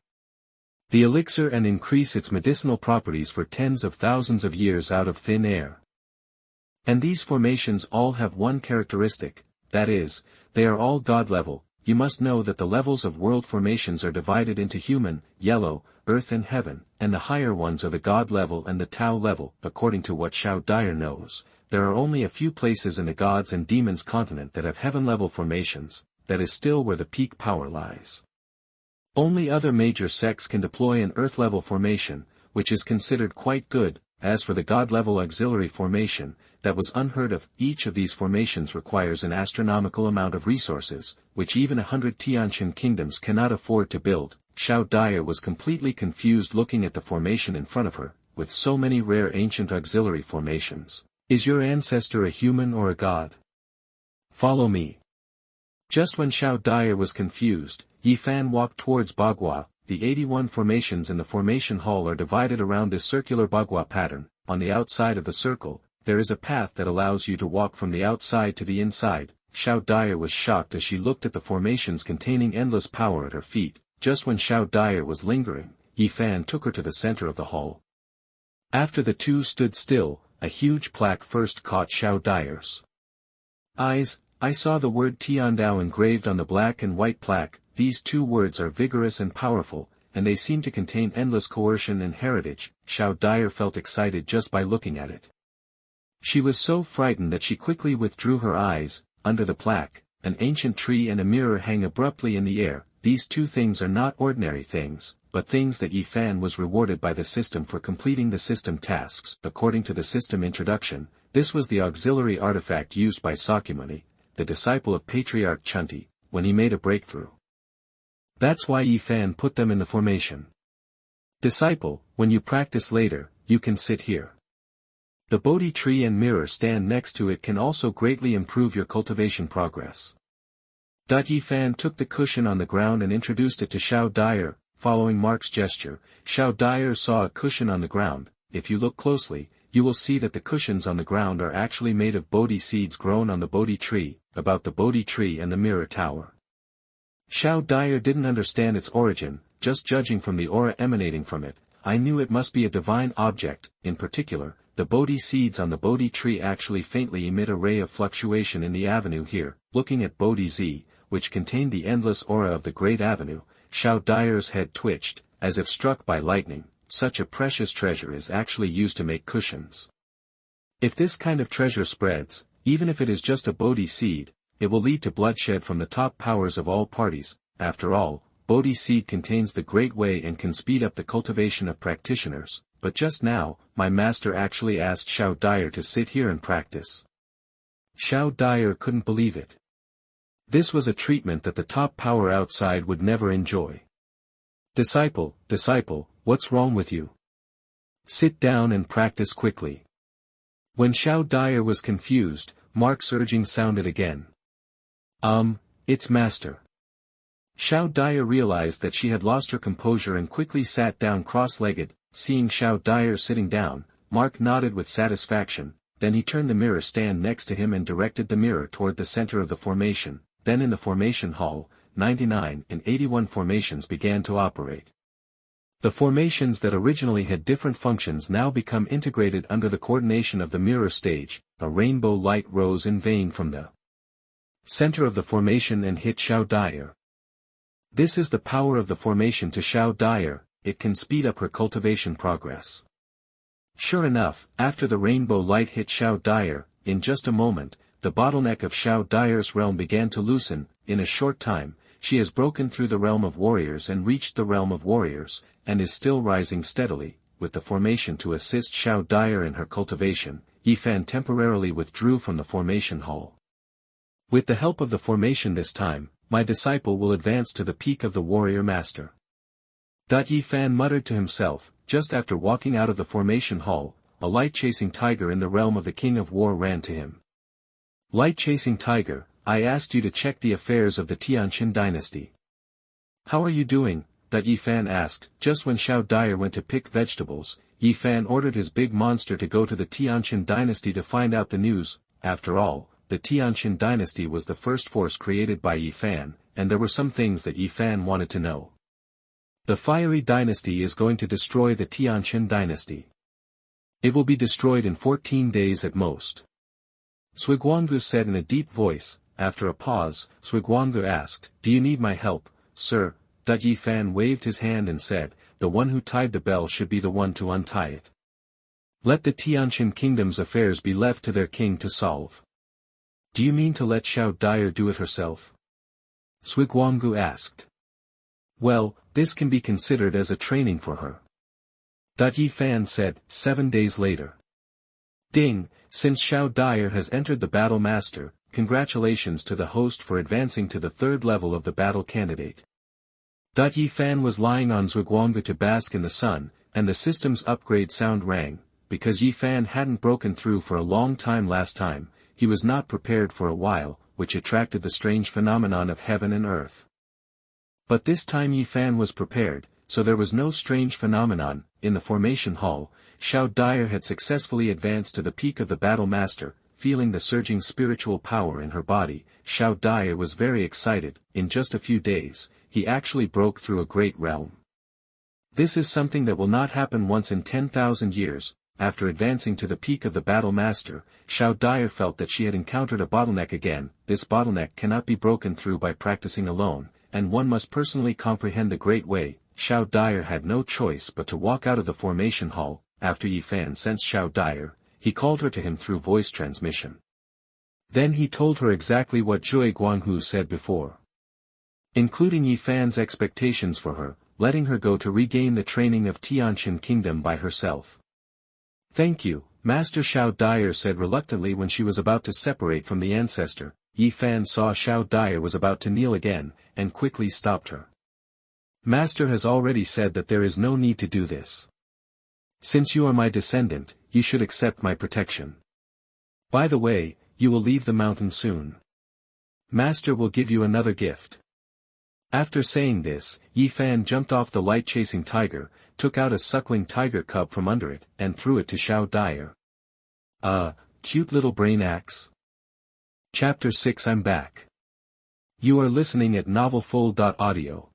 the elixir and increase its medicinal properties for tens of thousands of years out of thin air. And these formations all have one characteristic, that is, they are all god level. you must know that the levels of world formations are divided into human, yellow, earth and heaven, and the higher ones are the god level and the Tao level. According to what Xiao Dyer knows, there are only a few places in the gods and demons continent that have heaven-level formations. That is still where the peak power lies. Only other major sects can deploy an earth-level formation, which is considered quite good. As for the god-level auxiliary formation, that was unheard of. Each of these formations requires an astronomical amount of resources, which even 100 Tianqian kingdoms cannot afford to build. Xiao Dyer was completely confused looking at the formation in front of her, with so many rare ancient auxiliary formations. Is your ancestor a human or a god? Follow me. Just when Xiao Dyer was confused, Ye Fan walked towards Bagua. The 81 formations in the formation hall are divided around this circular Bagua pattern. On the outside of the circle, there is a path that allows you to walk from the outside to the inside. Xiao Dyer was shocked as she looked at the formations containing endless power at her feet. Just when Xiao Dyer was lingering, Ye Fan took her to the center of the hall. After the two stood still, a huge plaque first caught Xiao Dyer's eyes. I saw the word Tiandao engraved on the black and white plaque. These two words are vigorous and powerful, and they seem to contain endless coercion and heritage. Xiao Dyer felt excited just by looking at it. She was so frightened that she quickly withdrew her eyes. Under the plaque, an ancient tree and a mirror hang abruptly in the air. These two things are not ordinary things, but things that Ye Fan was rewarded by the system for completing the system tasks. According to the system introduction, this was the auxiliary artifact used by Sakyamuni, the disciple of Patriarch Chunti, when he made a breakthrough. That's why Ye Fan put them in the formation. Disciple, when you practice later, you can sit here. The Bodhi tree and mirror stand next to it can also greatly improve your cultivation progress. Ye Fan took the cushion on the ground and introduced it to Xiao Dyer. Following Mark's gesture, Xiao Dyer saw a cushion on the ground. If you look closely, you will see that the cushions on the ground are actually made of Bodhi seeds grown on the Bodhi tree. About the Bodhi tree and the mirror tower, Xiao Dyer didn't understand its origin. Just judging from the aura emanating from it, I knew it must be a divine object. In particular, the Bodhi seeds on the Bodhi tree actually faintly emit a ray of fluctuation in the avenue here. Looking at Bodhi Z, which contained the endless aura of the Great Avenue, Xiao Dyer's head twitched, as if struck by lightning. Such a precious treasure is actually used to make cushions. If this kind of treasure spreads, even if it is just a Bodhi seed, it will lead to bloodshed from the top powers of all parties. After all, Bodhi seed contains the Great Way and can speed up the cultivation of practitioners. But just now, my master actually asked Xiao Dyer to sit here and practice. Xiao Dyer couldn't believe it. This was a treatment that the top power outside would never enjoy. Disciple, what's wrong with you? Sit down and practice quickly. When Xiao Dyer was confused, Mark's urging sounded again. It's master. Xiao Dyer realized that she had lost her composure and quickly sat down cross-legged. Seeing Xiao Dyer sitting down, Mark nodded with satisfaction. Then he turned the mirror stand next to him and directed the mirror toward the center of the formation. Then in the formation hall, 99 and 81 formations began to operate. The formations that originally had different functions now become integrated under the coordination of the mirror stage. A rainbow light rose in vain from the center of the formation and hit Xiao Dyer. This is the power of the formation to Xiao Dyer. It can speed up her cultivation progress. Sure enough, after the rainbow light hit Xiao Dyer, in just a moment, the bottleneck of Xiao Dyer's realm began to loosen. In a short time, she has broken through the realm of warriors and reached the realm of warriors, and is still rising steadily. With the formation to assist Xiao Dyer in her cultivation, Ye Fan temporarily withdrew from the formation hall. With the help of the formation this time, my disciple will advance to the peak of the warrior master. Ye Fan muttered to himself. Just after walking out of the formation hall, a light-chasing tiger in the realm of the King of War ran to him. Light-chasing tiger, I asked you to check the affairs of the Tianqian dynasty. How are you doing? Ye Fan asked. Just when Xiao Dyer went to pick vegetables, Ye Fan ordered his big monster to go to the Tianqian dynasty to find out the news. After all, the Tianqian dynasty was the first force created by Ye Fan, and there were some things that Ye Fan wanted to know. The fiery dynasty is going to destroy the Tianqian dynasty. It will be destroyed in 14 days at most. Xuanhuan said in a deep voice. after a pause, Xuanhuan asked, "Do you need my help, sir?" Ye Fan waved his hand and said, "The one who tied the bell should be the one to untie it. Let the Tianqian kingdom's affairs be left to their king to solve." "Do you mean to let Xiao Dai do it herself?" Xuanhuan asked. "Well, this can be considered as a training for her," Ye Fan said. 7 days later. Ding, since Xiao Dai has entered the Battle Master, congratulations to the host for advancing to the 3rd level of the battle candidate. Ye Fan was lying on Xuanhuan to bask in the sun, and the system's upgrade sound rang. Because Ye Fan hadn't broken through for a long time last time, he was not prepared for a while, which attracted the strange phenomenon of heaven and earth. But this time Ye Fan was prepared, so there was no strange phenomenon. In the formation hall, Xiao Dai had successfully advanced to the peak of the Battle Master. Feeling the surging spiritual power in her body, Xiao Dai was very excited. In just a few days, he actually broke through a great realm. This is something that will not happen once in 10,000 years. After advancing to the peak of the Battle Master, Xiao Dai felt that she had encountered a bottleneck again. This bottleneck cannot be broken through by practicing alone, and one must personally comprehend the great way. Xiao Dai had no choice but to walk out of the formation hall. After Ye Fan sensed Xiao Dai, he called her to him through voice transmission. Then he told her exactly what Xuanhuan said before, including Ye Fan's expectations for her, letting her go to regain the training of Tianqian Kingdom by herself. "Thank you, Master," Xiao Dai said reluctantly when she was about to separate from the ancestor. Ye Fan saw Xiao Dai was about to kneel again, and quickly stopped her. "Master has already said that there is no need to do this. Since you are my descendant, you should accept my protection. By the way, you will leave the mountain soon. Master will give you another gift." After saying this, Ye Fan jumped off the light-chasing tiger, took out a suckling tiger cub from under it, and threw it to Xiao Dai. Cute little brain axe. Chapter 6. I'm back. You are listening at novelfull.audio.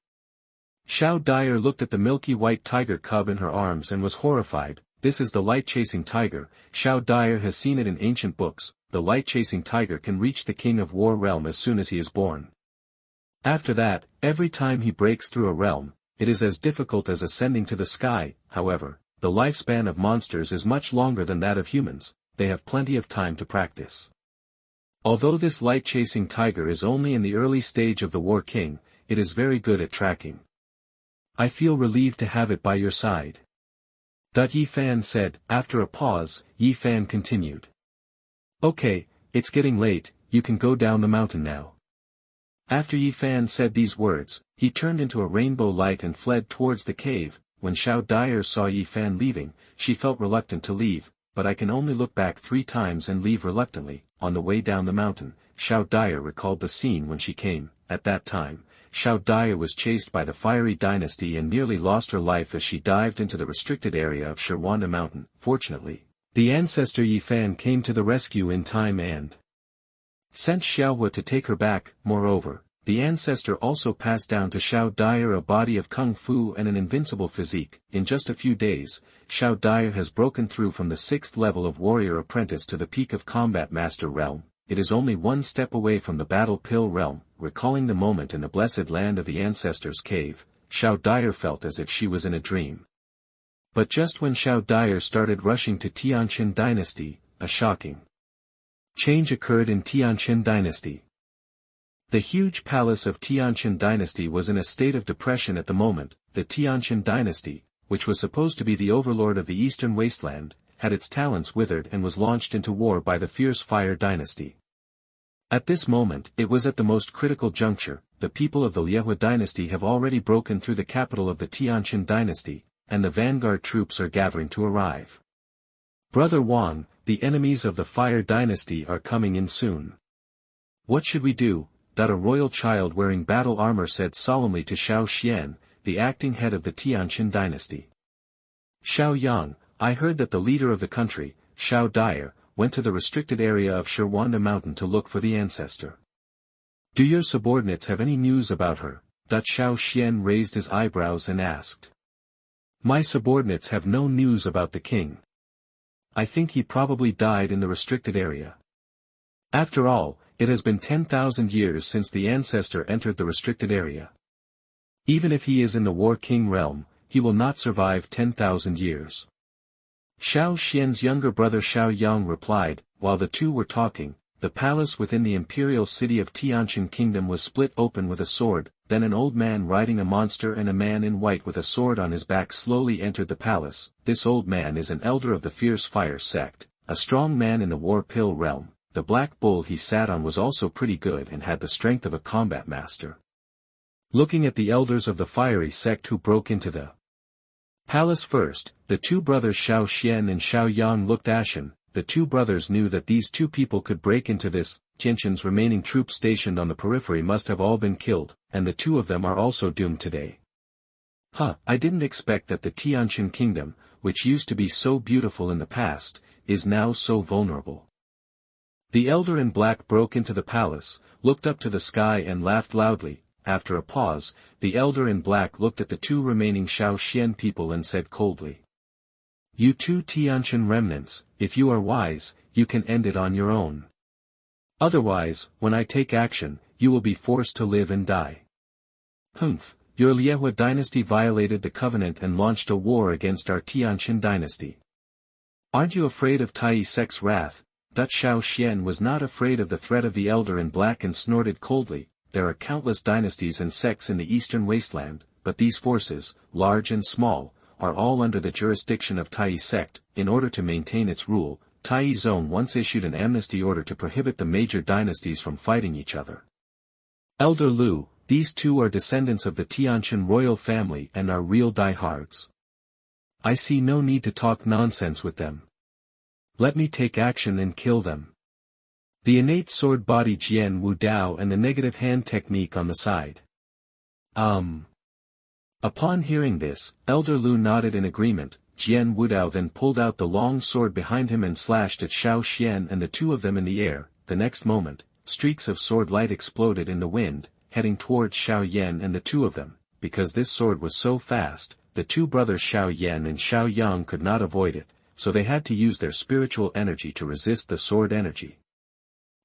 Xiao Dai looked at the milky white tiger cub in her arms and was horrified. This is the light-chasing tiger. Xiao Dai has seen it in ancient books. The light-chasing tiger can reach the King of War realm as soon as he is born. After that, every time he breaks through a realm, it is as difficult as ascending to the sky. However, the lifespan of monsters is much longer than that of humans. They have plenty of time to practice. Although this light-chasing tiger is only in the early stage of the War King, it is very good at tracking. I feel relieved to have it by your side. Ye Fan said. After a pause, Ye Fan continued. Okay, it's getting late, you can go down the mountain now. After Ye Fan said these words, he turned into a rainbow light and fled towards the cave. When Xiao Dai saw Ye Fan leaving, she felt reluctant to leave, but I can only look back 3 times and leave reluctantly. On the way down the mountain, Xiao Dai recalled the scene when she came. At that time, Xiao Dai was chased by the fiery dynasty and nearly lost her life as she dived into the restricted area of Xuanhuan mountain. Fortunately, the ancestor Ye Fan came to the rescue in time and sent Xuanhuan to take her back. Moreover, the ancestor also passed down to Xiao Dai a body of kung fu and an invincible physique. In just a few days, Xiao Dai has broken through from the 6th level of warrior apprentice to the peak of combat master realm. It is only 1 step away from the battle pill realm. Recalling the moment in the blessed land of the ancestor's cave, Xiao Dai felt as if she was in a dream. But just when Xiao Dai started rushing to Tianqian dynasty, a shocking change occurred in Tianqian dynasty. The huge palace of Tianqian dynasty was in a state of depression at the moment. The Tianqian dynasty, which was supposed to be the overlord of the eastern wasteland, had its talents withered and was launched into war by the fierce fire dynasty. At this moment, it was at the most critical juncture. The people of the Liehua dynasty have already broken through the capital of the Tianqian dynasty, and the vanguard troops are gathering to arrive. Brother Wang, the enemies of the fire dynasty are coming in soon. What should we do? A royal child wearing battle armor said solemnly to Xiao Xian, the acting head of the Tianqian dynasty. Xiao Yang, I heard that the leader of the country, Xiao Dai, went to the restricted area of Xuanhuan mountain to look for the ancestor. Do your subordinates have any news about her? Xiao Xian raised his eyebrows and asked. My subordinates have no news about the king. I think he probably died in the restricted area. After all, It has been 10,000 years since the ancestor entered the restricted area. Even if he is in the War King realm, he will not survive 10,000 years. Xiao Xian's younger brother Xiaoyang replied, while the two were talking, the palace within the imperial city of Tianqian Kingdom was split open with a sword, then an old man riding a monster and a man in white with a sword on his back slowly entered the palace. This old man is an elder of the Fierce Fire sect, a strong man in the War Pill realm. The black bull he sat on was also pretty good and had the strength of a combat master. Looking at the elders of the fiery sect who broke into the palace first, the two brothers Xiao Xian and Xiao Yang looked ashen. The two brothers knew that these two people could break into this. Tianqian's remaining troops stationed on the periphery must have all been killed, and the two of them are also doomed today. I didn't expect that the Tianqian Kingdom, which used to be so beautiful in the past, is now so vulnerable. The elder in black broke into the palace, looked up to the sky and laughed loudly. After a pause, the elder in black looked at the two remaining Xiao Xian people and said coldly, "You two Tianqian remnants, if you are wise, you can end it on your own. Otherwise, when I take action, you will be forced to live and die. Your Liehua dynasty violated the covenant and launched a war against our Tianqian dynasty. Aren't you afraid of Tai Sek's wrath?" Xiao Xian was not afraid of the threat of the elder in black and snorted coldly. There are countless dynasties and sects in the eastern wasteland, but these forces, large and small, are all under the jurisdiction of Tai sect. In order to maintain its rule, Tai Zone once issued an amnesty order to prohibit the major dynasties from fighting each other. Elder Lu, these two are descendants of the Tianqian royal family and are real diehards. I see no need to talk nonsense with them. Let me take action and kill them. The innate sword body Jian Wu Dao and the negative hand technique on the side. Upon hearing this, Elder Lu nodded in agreement. Jian Wu Dao then pulled out the long sword behind him and slashed at Xiao Xian and the two of them in the air. The next moment, streaks of sword light exploded in the wind, heading towards Xiao Yan and the two of them. Because this sword was so fast, the two brothers Xiao Yan and Xiao Yang could not avoid it, so they had to use their spiritual energy to resist the sword energy.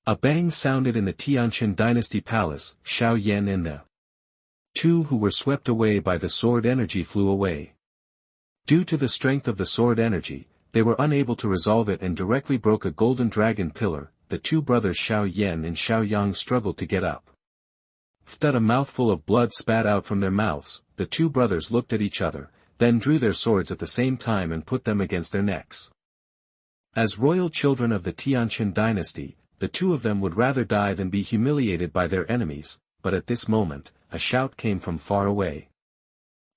A bang sounded in the Tianqian dynasty palace. Xiao Yan and the two who were swept away by the sword energy flew away. Due to the strength of the sword energy, they were unable to resolve it and directly broke a golden dragon pillar. The two brothers Xiao Yan and Xiao Yang struggled to get up. A mouthful of blood spat out from their mouths. The two brothers looked at each other, then drew their swords at the same time and put them against their necks. As royal children of the Tianqian dynasty, the two of them would rather die than be humiliated by their enemies, but at this moment, a shout came from far away.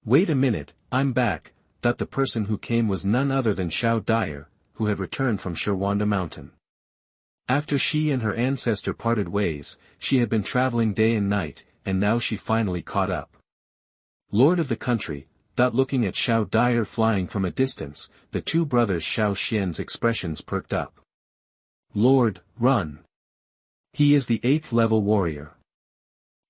Wait a minute, I'm back. That the person who came was none other than Xiao Dyer, who had returned from Xuanhuan Mountain. After she and her ancestor parted ways, she had been traveling day and night, and now she finally caught up. Lord of the country, looking at Xiao Dyer flying from a distance, the two brothers Xiao Xian's expressions perked up. Lord, run! He is the 8th level warrior.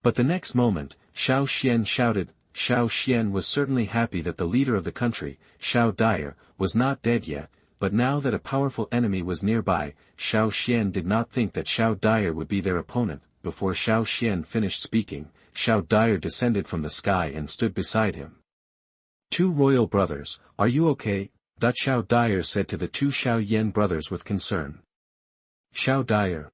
But the next moment, Xiao Xian shouted. Xiao Xian was certainly happy that the leader of the country, Xiao Dyer, was not dead yet, but now that a powerful enemy was nearby, Xiao Xian did not think that Xiao Dyer would be their opponent. Before Xiao Xian finished speaking, Xiao Dyer descended from the sky and stood beside him. Two royal brothers, are you okay? Xiao Dyer said to the two Xiao Yan brothers with concern. Xiao Dyer.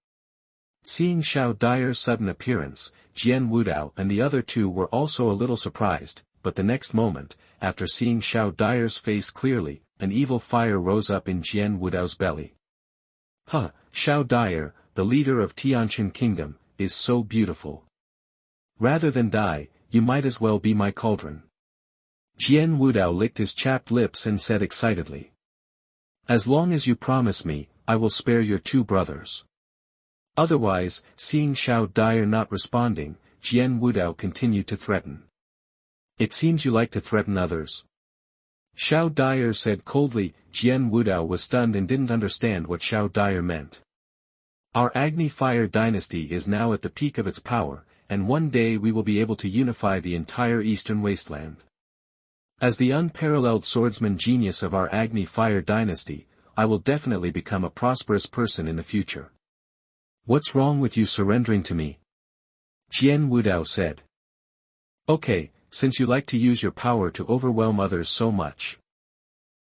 Seeing Xiao Dyer's sudden appearance, Jian Wudao and the other two were also a little surprised, but the next moment, after seeing Xiao Dyer's face clearly, an evil fire rose up in Jian Wudao's belly. Xiao Dyer, the leader of Tianqian Kingdom, is so beautiful. Rather than die, you might as well be my cauldron. Jian Wudao licked his chapped lips and said excitedly. As long as you promise me, I will spare your two brothers. Otherwise, seeing Xiao Dyer not responding, Jian Wudao continued to threaten. It seems you like to threaten others. Xiao Dyer said coldly. Jian Wudao was stunned and didn't understand what Xiao Dyer meant. Our Agni Fire dynasty is now at the peak of its power, and one day we will be able to unify the entire eastern wasteland. As the unparalleled swordsman genius of our Agni Fire dynasty, I will definitely become a prosperous person in the future. What's wrong with you surrendering to me? Jian Wudao said. Okay, since you like to use your power to overwhelm others so much.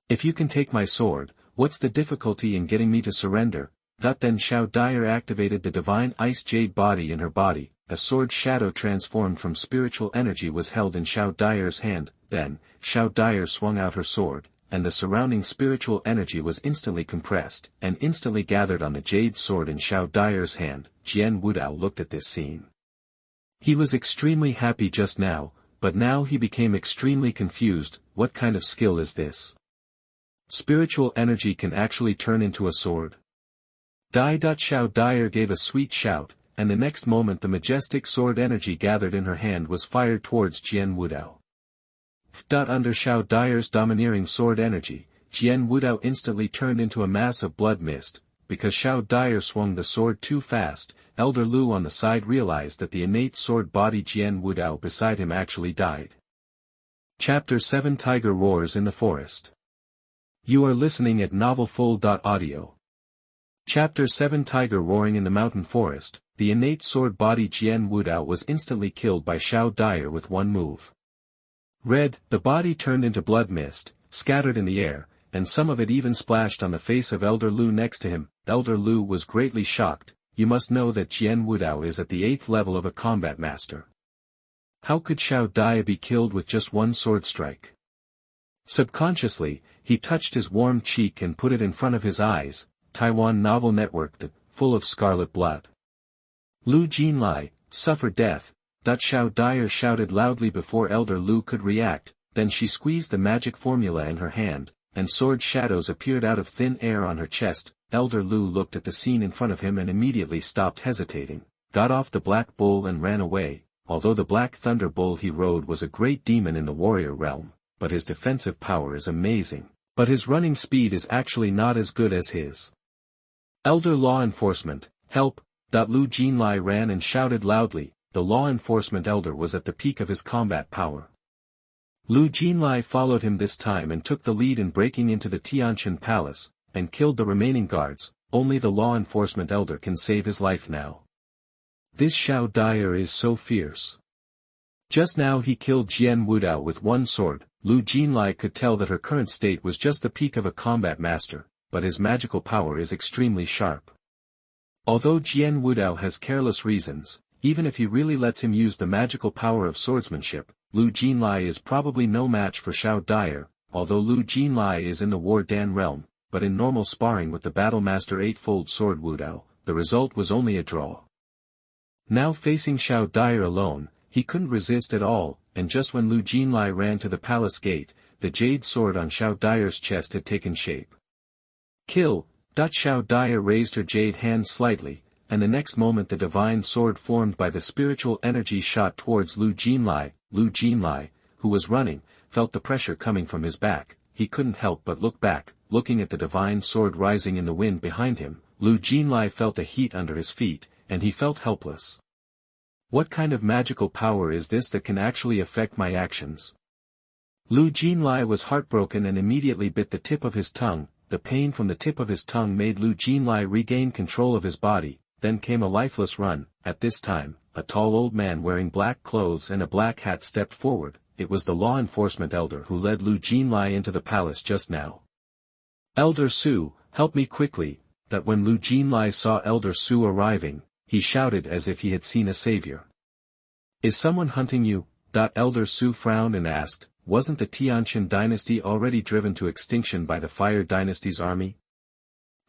If you can take my sword, what's the difficulty in getting me to surrender? Then Xiao Dyer activated the divine ice jade body in her body. A sword shadow transformed from spiritual energy was held in Xiao Dyer's hand. Then, Xiao Dyer swung out her sword, and the surrounding spiritual energy was instantly compressed, and instantly gathered on the jade sword in Xiao Dyer's hand. Jian Wudao looked at this scene. He was extremely happy just now, but now he became extremely confused. What kind of skill is this? Spiritual energy can actually turn into a sword. Xiao Dyer gave a sweet shout, and the next moment the majestic sword energy gathered in her hand was fired towards Jian Wudao. Under Xiao Dyer's domineering sword energy, Jian Wudao instantly turned into a mass of blood mist. Because Xiao Dyer swung the sword too fast, Elder Lu on the side realized that the innate sword body Jian Wudao beside him actually died. Chapter 7 Tiger Roars in the Forest. You are listening at novelfull.audio. Chapter 7 Tiger Roaring in the Mountain Forest. The innate sword body Jian Wudao was instantly killed by Xiao Dyer with one move. Red, the body turned into blood mist, scattered in the air, and some of it even splashed on the face of Elder Lu next to him. Elder Lu was greatly shocked. You must know that Jian Wudao is at the 8th level of a combat master. How could Xiao Dai be killed with just one sword strike? Subconsciously, he touched his warm cheek and put it in front of his eyes. Taiwan Novel Network, full of scarlet blood. Lu Jinlai, suffer death. Xiao Dyer shouted loudly before Elder Lu could react. Then she squeezed the magic formula in her hand, and sword shadows appeared out of thin air on her chest. Elder Lu looked at the scene in front of him and immediately stopped hesitating, got off the black bull and ran away. Although the black thunder bull he rode was a great demon in the warrior realm, but his defensive power is amazing. But his running speed is actually not as good as his. Elder Law Enforcement, help! Lu Jinlai ran and shouted loudly. The law enforcement elder was at the peak of his combat power. Lu Jinlai followed him this time and took the lead in breaking into the Tianshan Palace, and killed the remaining guards. Only the law enforcement elder can save his life now. This Xiao Dyer is so fierce. Just now he killed Jian Wudao with one sword. Lu Jinlai could tell that her current state was just the peak of a combat master, but his magical power is extremely sharp. Although Jian Wudao has careless reasons, even if he really lets him use the magical power of swordsmanship, Lu Jinlai is probably no match for Xiao Dyer. Although Lu Jinlai is in the War Dan realm, but in normal sparring with the Battlemaster Eightfold Sword Wudao, the result was only a draw. Now facing Xiao Dyer alone, he couldn't resist at all, and just when Lu Jinlai ran to the palace gate, the jade sword on Xiao Dyer's chest had taken shape. Kill! Xiao Dyer raised her jade hand slightly, and the next moment the divine sword formed by the spiritual energy shot towards Lu Jinlai. Lu Jinlai, who was running, felt the pressure coming from his back. He couldn't help but look back, looking at the divine sword rising in the wind behind him. Lu Jinlai felt a heat under his feet, and he felt helpless. What kind of magical power is this that can actually affect my actions? Lu Jinlai was heartbroken and immediately bit the tip of his tongue. The pain from the tip of his tongue made Lu Jinlai regain control of his body. Then came a lifeless run. At this time, a tall old man wearing black clothes and a black hat stepped forward. It was the law enforcement elder who led Lu Jinlai into the palace just now. Elder Su, help me quickly! When Lu Jinlai saw Elder Su arriving, he shouted as if he had seen a savior. Is someone hunting you? Elder Su frowned and asked, wasn't the Tianshan dynasty already driven to extinction by the Fire dynasty's army?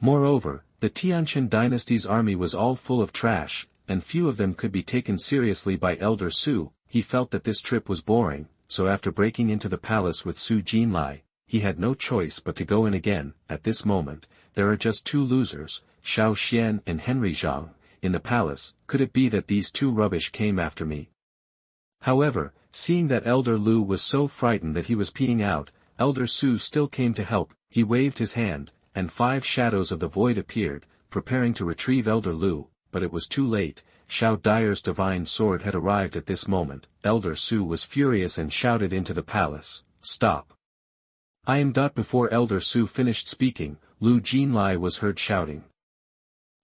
Moreover, the Tianshan dynasty's army was all full of trash, and few of them could be taken seriously by Elder Su. He felt that this trip was boring, so after breaking into the palace with Su Jinlai, he had no choice but to go in again. At this moment, there are just two losers, Xiao Xian and Henry Zhang, in the palace. Could it be that these two rubbish came after me? However, seeing that Elder Lu was so frightened that he was peeing out, Elder Su still came to help. He waved his hand, and 5 shadows of the void appeared, preparing to retrieve Elder Lu, but it was too late. Xiao Dyer's divine sword had arrived at this moment. Elder Su was furious and shouted into the palace, "Stop! I am." Before Elder Su finished speaking, Lu Jinlai was heard shouting,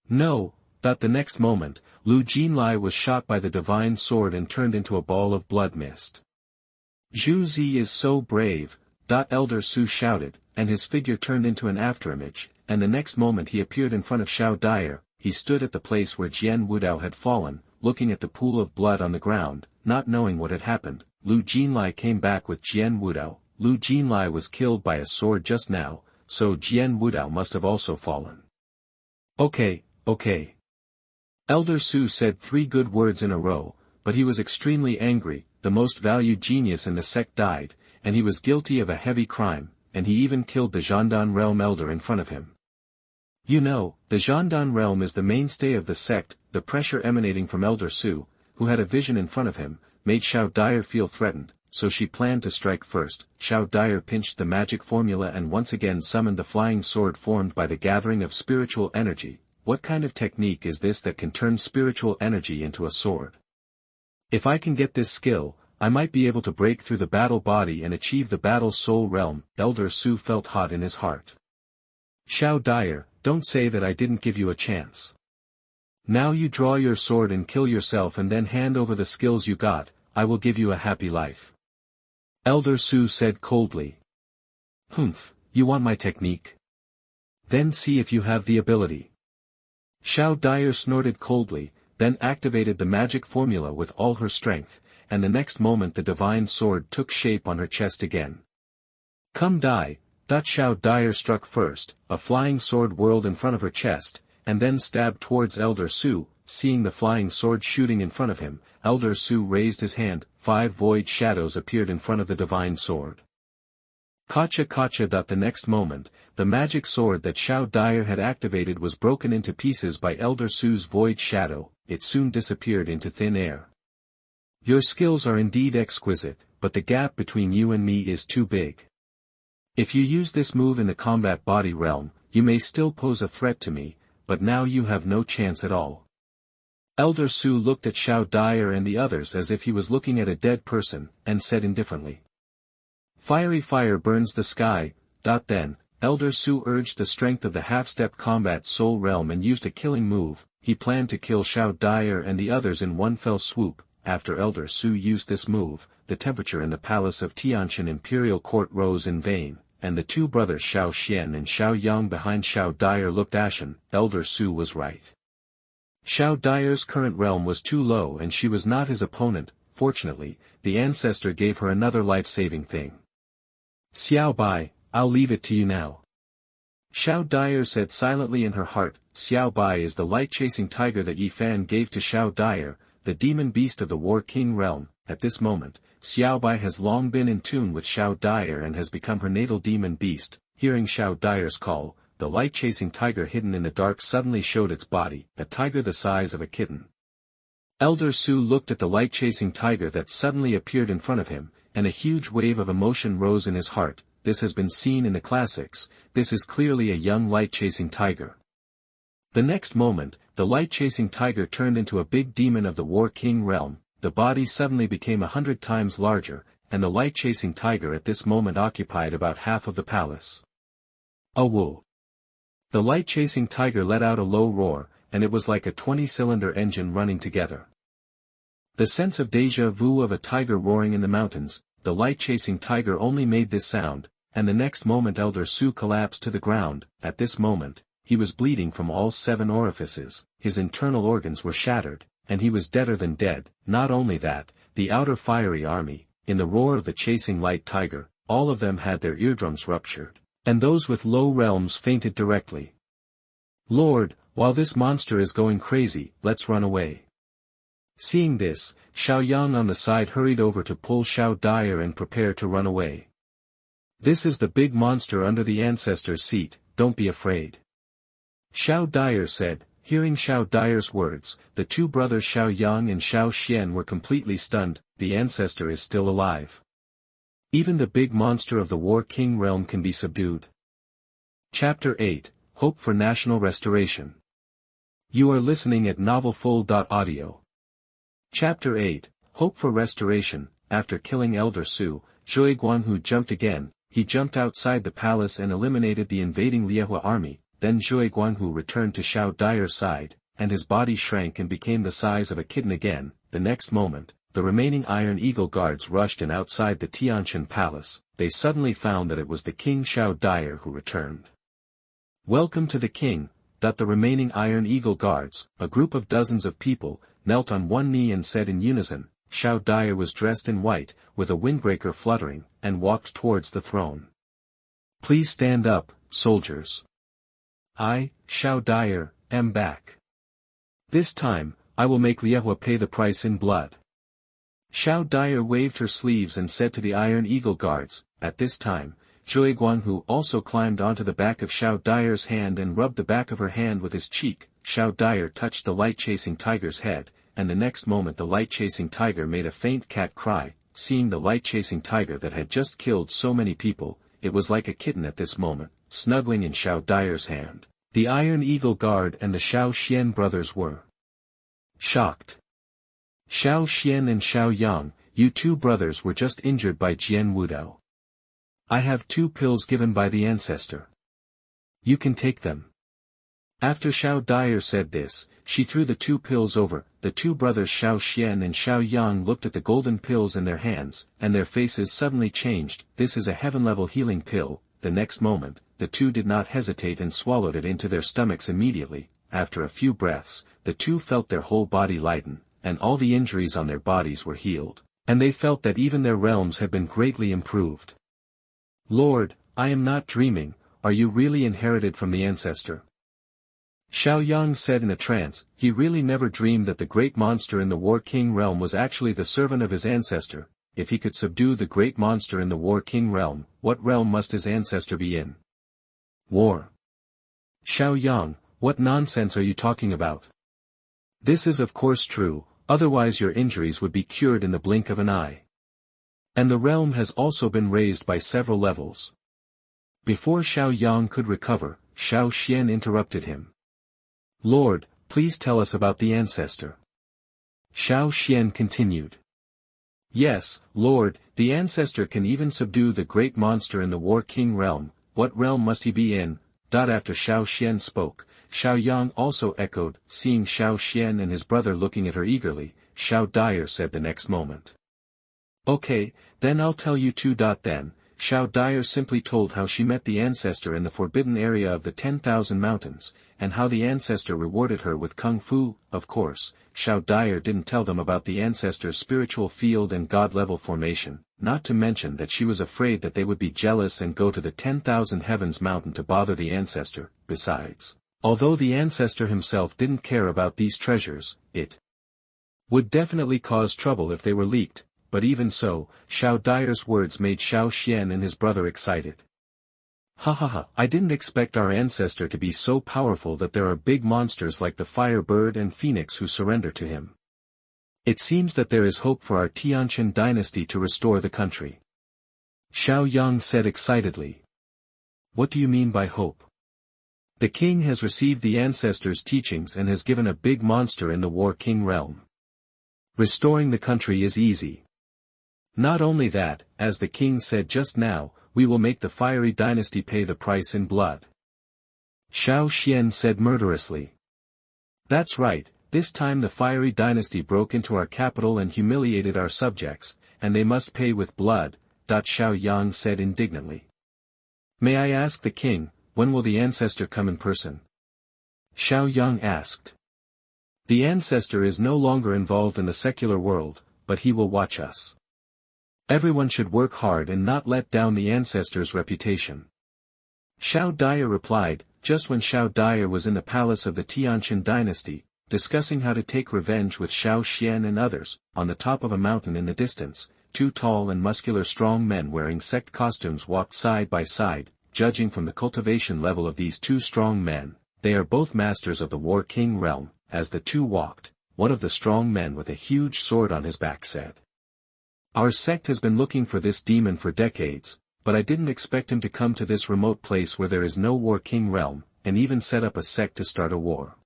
"No, The next moment, Lu Jinlai was shot by the divine sword and turned into a ball of blood mist. Zhu Zi is so brave, Elder Su shouted, and his figure turned into an afterimage, and the next moment he appeared in front of Xiao Dyer. He stood at the place where Jian Wudao had fallen, looking at the pool of blood on the ground, not knowing what had happened. Lu Jinlai came back with Jian Wudao. Lu Jinlai was killed by a sword just now, so Jian Wudao must have also fallen. Okay. Elder Su said 3 good words in a row, but he was extremely angry. The most valued genius in the sect died, and he was guilty of a heavy crime, and he even killed the Zhandan realm elder in front of him. You know, the Zhandan realm is the mainstay of the sect. The pressure emanating from Elder Su, who had a vision in front of him, made Xiao Dyer feel threatened, so she planned to strike first. Xiao Dyer pinched the magic formula and once again summoned the flying sword formed by the gathering of spiritual energy. What kind of technique is this that can turn spiritual energy into a sword? If I can get this skill, I might be able to break through the battle body and achieve the battle soul realm. Elder Su felt hot in his heart. Xiao Dyer, don't say that I didn't give you a chance. Now you draw your sword and kill yourself and then hand over the skills you got. I will give you a happy life. Elder Su said coldly. Humph, you want my technique? Then see if you have the ability. Xiao Dyer snorted coldly, then activated the magic formula with all her strength, and the next moment the divine sword took shape on her chest again. Come die. Xiao Dyer struck first, a flying sword whirled in front of her chest, and then stabbed towards Elder Su. Seeing the flying sword shooting in front of him, Elder Su raised his hand. 5 void shadows appeared in front of the divine sword. Kacha. The next moment, the magic sword that Xiao Dyer had activated was broken into pieces by Elder Su's void shadow. It soon disappeared into thin air. Your skills are indeed exquisite, but the gap between you and me is too big. If you use this move in the combat body realm, you may still pose a threat to me, but now you have no chance at all. Elder Su looked at Xiao Dyer and the others as if he was looking at a dead person, and said indifferently. Fiery fire burns the sky. Then, Elder Su urged the strength of the half-step combat soul realm and used a killing move. He planned to kill Xiao Dyer and the others in one fell swoop. After Elder Su used this move, the temperature in the palace of Tianshan Imperial Court rose in vain, and the 2 brothers Xiao Xian and Xiao Yang behind Xiao Dyer looked ashen. Elder Su was right. Xiao Dyer's current realm was too low and she was not his opponent. Fortunately, the ancestor gave her another life-saving thing. Xiao Bai, I'll leave it to you now. Xiao Dyer said silently in her heart. Xiao Bai is the light-chasing tiger that Ye Fan gave to Xiao Dyer, the demon beast of the War King realm. At this moment, Xiao Bai has long been in tune with Xiao Dyer and has become her natal demon beast. Hearing Xiao Dyer's call, the light-chasing tiger hidden in the dark suddenly showed its body, a tiger the size of a kitten. Elder Su looked at the light-chasing tiger that suddenly appeared in front of him, and a huge wave of emotion rose in his heart. This has been seen in the classics. This is clearly a young light-chasing tiger. The next moment, the light-chasing tiger turned into a big demon of the War King realm. The body suddenly became 100 times larger, and the light-chasing tiger at this moment occupied about half of the palace. A woo! The light-chasing tiger let out a low roar, and it was like a 20-cylinder engine running together. The sense of déjà vu of a tiger roaring in the mountains. The light-chasing tiger only made this sound, and the next moment Elder Su collapsed to the ground. At this moment, he was bleeding from all 7 orifices, his internal organs were shattered, and he was deader than dead. Not only that, the outer fiery army, in the roar of the chasing light tiger, all of them had their eardrums ruptured, and those with low realms fainted directly. Lord, while this monster is going crazy, let's run away. Seeing this, Xiao Yang on the side hurried over to pull Xiao Dyer and prepare to run away. This is the big monster under the ancestor's seat, don't be afraid. Xiao Dyer said. Hearing Xiao Dyer's words, the 2 brothers Xiao Yang and Xiao Xian were completely stunned. The ancestor is still alive. Even the big monster of the War King realm can be subdued. Chapter 8, Hope for National Restoration. You are listening at novelfull.audio. Chapter 8, Hope for Restoration. After killing Elder Su, Xuanhuan jumped again. He jumped outside the palace and eliminated the invading Liehua army. Then Xuanhuan returned to Xiao Dyer's side, and his body shrank and became the size of a kitten again. The next moment, the remaining Iron Eagle guards rushed in outside the Tianqian palace. They suddenly found that it was the King Xiao Dyer who returned. "Welcome to the king." The remaining Iron Eagle guards, a group of dozens of people, knelt on one knee and said in unison. Xiao Dyer was dressed in white, with a windbreaker fluttering, and walked towards the throne. "Please stand up, soldiers. I, Xiao Dyer, am back. This time, I will make Liehua pay the price in blood." Xiao Dyer waved her sleeves and said to the Iron Eagle guards. At this time, Xuanhuan also climbed onto the back of Xiao Dyer's hand and rubbed the back of her hand with his cheek. Xiao Dyer touched the light-chasing tiger's head, and the next moment the light-chasing tiger made a faint cat cry. Seeing the light-chasing tiger that had just killed so many people, it was like a kitten at this moment, snuggling in Xiao Dyer's hand. The Iron Eagle Guard and the Xiao Xian brothers were shocked. "Xiao Xian and Xiao Yang, you two brothers were just injured by Jian Wudao. I have 2 pills given by the ancestor. You can take them." After Xiao Dyer said this, she threw the 2 pills over. The 2 brothers Xiao Xian and Xiao Yang looked at the golden pills in their hands, and their faces suddenly changed. "This is a heaven-level healing pill." The next moment, the 2 did not hesitate and swallowed it into their stomachs immediately. After a few breaths, the 2 felt their whole body lighten, and all the injuries on their bodies were healed, and they felt that even their realms had been greatly improved. "Lord, I am not dreaming, are you really inherited from the ancestor?" Xiao Yang said in a trance. He really never dreamed that the great monster in the War King realm was actually the servant of his ancestor. If he could subdue the great monster in the War King realm, what realm must his ancestor be in? War. Xiao Yang, what nonsense are you talking about? This is of course true, otherwise your injuries would be cured in the blink of an eye. And the realm has also been raised by several levels. Before Xiao Yang could recover, Xiao Xian interrupted him. "Lord, please tell us about the ancestor." Xiao Xian continued. "Yes, Lord, the ancestor can even subdue the great monster in the War King realm. What realm must he be in?" After Xiao Xian spoke, Xiao Yang also echoed. Seeing Xiao Xian and his brother looking at her eagerly, Xiao Dyer said the next moment. "Okay, then I'll tell you too. Then, Xiao Dyer simply told how she met the ancestor in the forbidden area of the 10,000 mountains, and how the ancestor rewarded her with kung fu. Of course, Xiao Dyer didn't tell them about the ancestor's spiritual field and god-level formation, not to mention that she was afraid that they would be jealous and go to the 10,000 heavens mountain to bother the ancestor. Besides, although the ancestor himself didn't care about these treasures, it would definitely cause trouble if they were leaked. But even so, Xiao Dyer's words made Xiao Xian and his brother excited. "Ha ha ha, I didn't expect our ancestor to be so powerful that there are big monsters like the Firebird and Phoenix who surrender to him. It seems that there is hope for our Tianqian dynasty to restore the country." Xiao Yang said excitedly. "What do you mean by hope?" "The king has received the ancestor's teachings and has given a big monster in the War King realm. Restoring the country is easy. Not only that, as the king said just now, we will make the fiery dynasty pay the price in blood." Xiao Xian said murderously. "That's right, this time the fiery dynasty broke into our capital and humiliated our subjects, and they must pay with blood," Xiao Yang said indignantly. "May I ask the king, when will the ancestor come in person?" Xiao Yang asked. "The ancestor is no longer involved in the secular world, but he will watch us. Everyone should work hard and not let down the ancestor's reputation." Xiao Dyer replied. Just when Xiao Dyer was in the palace of the Tianqian dynasty, discussing how to take revenge with Xiao Xian and others, on the top of a mountain in the distance, 2 tall and muscular strong men wearing sect costumes walked side by side. Judging from the cultivation level of these 2 strong men, they are both masters of the War King realm. As the 2 walked, one of the strong men with a huge sword on his back said, "Our sect has been looking for this demon for decades, but I didn't expect him to come to this remote place where there is no War King realm, and even set up a sect to start a war.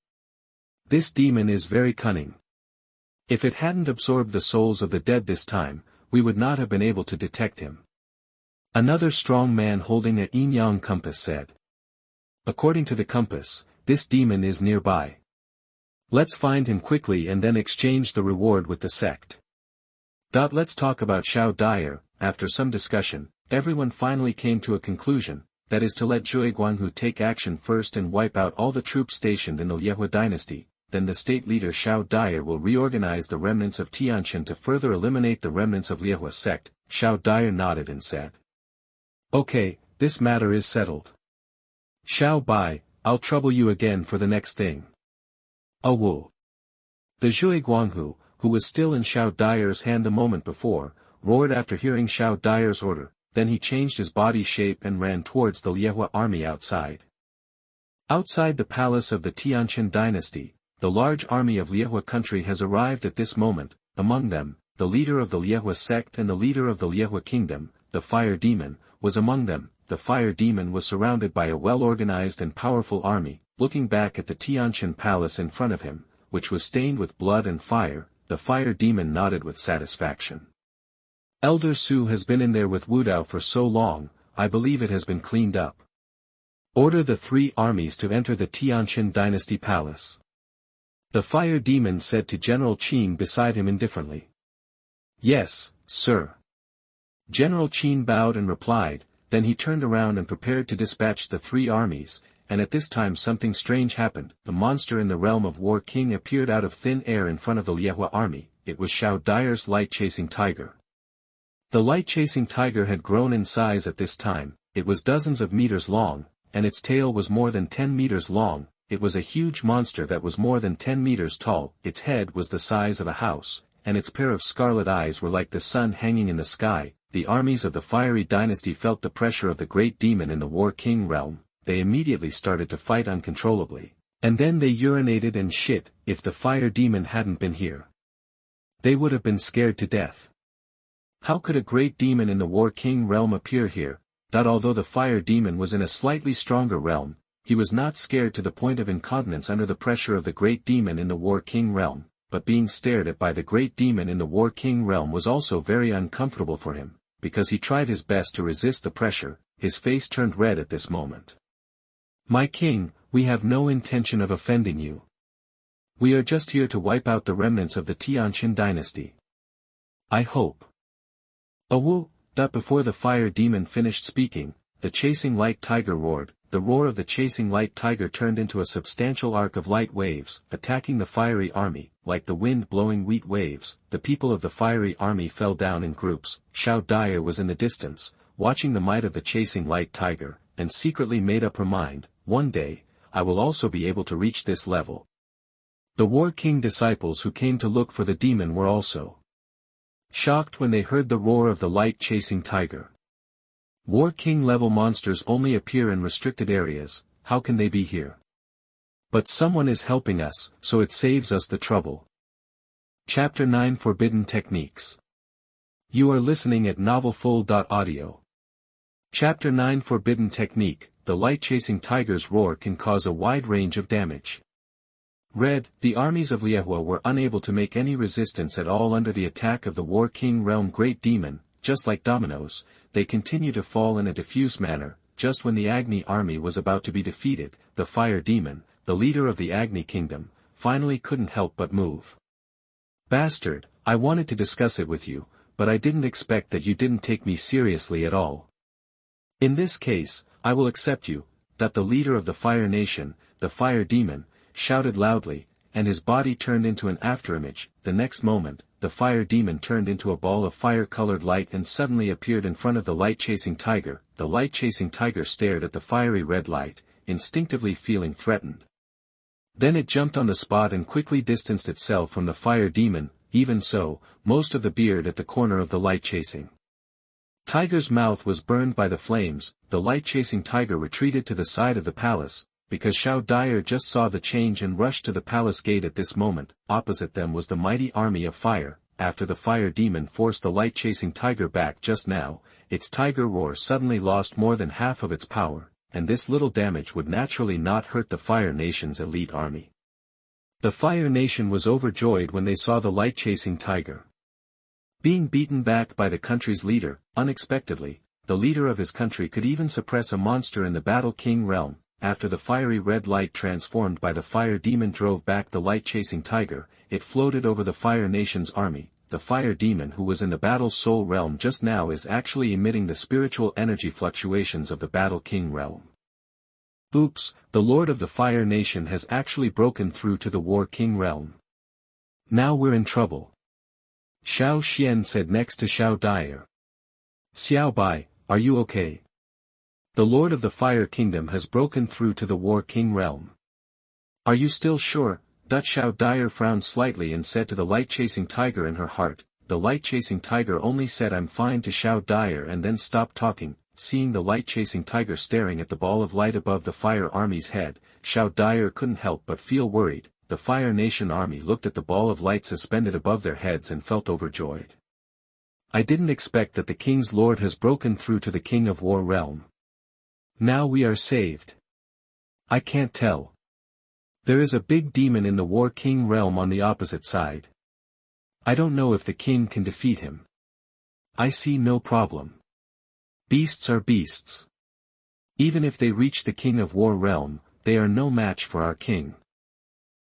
This demon is very cunning. If it hadn't absorbed the souls of the dead this time, we would not have been able to detect him." Another strong man holding a yin-yang compass said, "According to the compass, this demon is nearby. Let's find him quickly and then exchange the reward with the sect. Let's talk about Xiao Dyer. After some discussion, everyone finally came to a conclusion, that is to let Xuanhuan take action first and wipe out all the troops stationed in the Liehua dynasty. Then the state leader Xiao Dyer will reorganize the remnants of Tianqian to further eliminate the remnants of Liehua sect. Xiao Dyer nodded and said, "Okay, this matter is settled. Xiao Bai, I'll trouble you again for the next thing." "Wu." The Xuanhuan, who was still in Xiao Dyer's hand the moment before, roared after hearing Xiao Dyer's order, then he changed his body shape and ran towards the Liehua army outside. Outside the palace of the Tianqian dynasty, the large army of Liehua country has arrived at this moment. Among them, the leader of the Liehua sect and the leader of the Liehua kingdom, the Fire Demon, was among them. The Fire Demon was surrounded by a well-organized and powerful army. Looking back at the Tianqian palace in front of him, which was stained with blood and fire, the Fire Demon nodded with satisfaction. "Elder Su has been in there with Wudao for so long, I believe it has been cleaned up. Order the 3 armies to enter the Tianqian dynasty palace." The Fire Demon said to General Qin beside him indifferently. "Yes, sir." General Qin bowed and replied, then he turned around and prepared to dispatch the 3 armies, and at this time something strange happened. The monster in the realm of War King appeared out of thin air in front of the Liehua army. It was Xiao Dyer's light-chasing tiger. The light-chasing tiger had grown in size at this time. It was dozens of meters long, and its tail was more than 10 meters long. It was a huge monster that was more than 10 meters tall. Its head was the size of a house, and its pair of scarlet eyes were like the sun hanging in the sky. The armies of the fiery dynasty felt the pressure of the great demon in the War King realm. They immediately started to fight uncontrollably. And then they urinated and shit. If the Fire Demon hadn't been here, they would have been scared to death. How could a great demon in the War King realm appear here? Although the Fire Demon was in a slightly stronger realm, he was not scared to the point of incontinence under the pressure of the great demon in the War King realm, but being stared at by the great demon in the War King realm was also very uncomfortable for him, because he tried his best to resist the pressure. His face turned red at this moment. "My king, we have no intention of offending you. We are just here to wipe out the remnants of the Tianqian dynasty. I hope." "Wu." Before the Fire Demon finished speaking, the chasing light tiger roared. The roar of the chasing light tiger turned into a substantial arc of light waves, attacking the fiery army. Like the wind blowing wheat waves, the people of the fiery army fell down in groups. Xiao Dyer was in the distance, watching the might of the chasing light tiger, and secretly made up her mind, one day, I will also be able to reach this level. The War King disciples who came to look for the demon were also shocked when they heard the roar of the light-chasing tiger. War King level monsters only appear in restricted areas, how can they be here? But someone is helping us, so it saves us the trouble. Chapter 9 Forbidden Techniques. You are listening at novelfull.audio. Chapter 9 Forbidden Technique. The light-chasing tiger's roar can cause a wide range of damage. Red, the armies of Liehua were unable to make any resistance at all under the attack of the War King realm Great Demon. Just like dominoes, they continue to fall in a diffuse manner. Just when the Agni army was about to be defeated, the Fire Demon, the leader of the Agni kingdom, finally couldn't help but move. "Bastard, I wanted to discuss it with you, but I didn't expect that you didn't take me seriously at all. In this case, I will accept you." The leader of the Fire Nation, the Fire Demon, shouted loudly, and his body turned into an afterimage. The next moment, the Fire Demon turned into a ball of fire-colored light and suddenly appeared in front of the light-chasing tiger. The light-chasing tiger stared at the fiery red light, instinctively feeling threatened. Then it jumped on the spot and quickly distanced itself from the Fire Demon. Even so, most of the beard at the corner of the light-chasing tiger's mouth was burned by the flames. The light-chasing tiger retreated to the side of the palace, because Xiao Dyer just saw the change and rushed to the palace gate at this moment. Opposite them was the mighty army of fire. After the Fire Demon forced the light-chasing tiger back just now, its tiger roar suddenly lost more than half of its power, and this little damage would naturally not hurt the Fire Nation's elite army. The Fire Nation was overjoyed when they saw the light-chasing tiger being beaten back by the country's leader. Unexpectedly, the leader of his country could even suppress a monster in the Battle King realm. after the fiery red light transformed by the fire demon drove back the light-chasing tiger, it floated over the Fire Nation's army. The fire demon who was in the battle soul realm just now is actually emitting the spiritual energy fluctuations of the Battle King realm. Oops, the Lord of the Fire Nation has actually broken through to the War King realm. Now we're in trouble. Xiao Xian said next to Xiao Dyer. Xiao Bai, are you okay? The Lord of the Fire Kingdom has broken through to the War King realm. Are you still sure? Xiao Dyer frowned slightly and said to the light-chasing tiger in her heart. The light-chasing tiger only said I'm fine to Xiao Dyer and then stopped talking. Seeing the light-chasing tiger staring at the ball of light above the Fire Army's head, Xiao Dyer couldn't help but feel worried. The Fire Nation army looked at the ball of light suspended above their heads and felt overjoyed. I didn't expect that the King's Lord has broken through to the King of War realm. Now we are saved. I can't tell. There is a big demon in the War King realm on the opposite side. I don't know if the king can defeat him. I see no problem. Beasts are beasts. Even if they reach the King of War realm, they are no match for our king.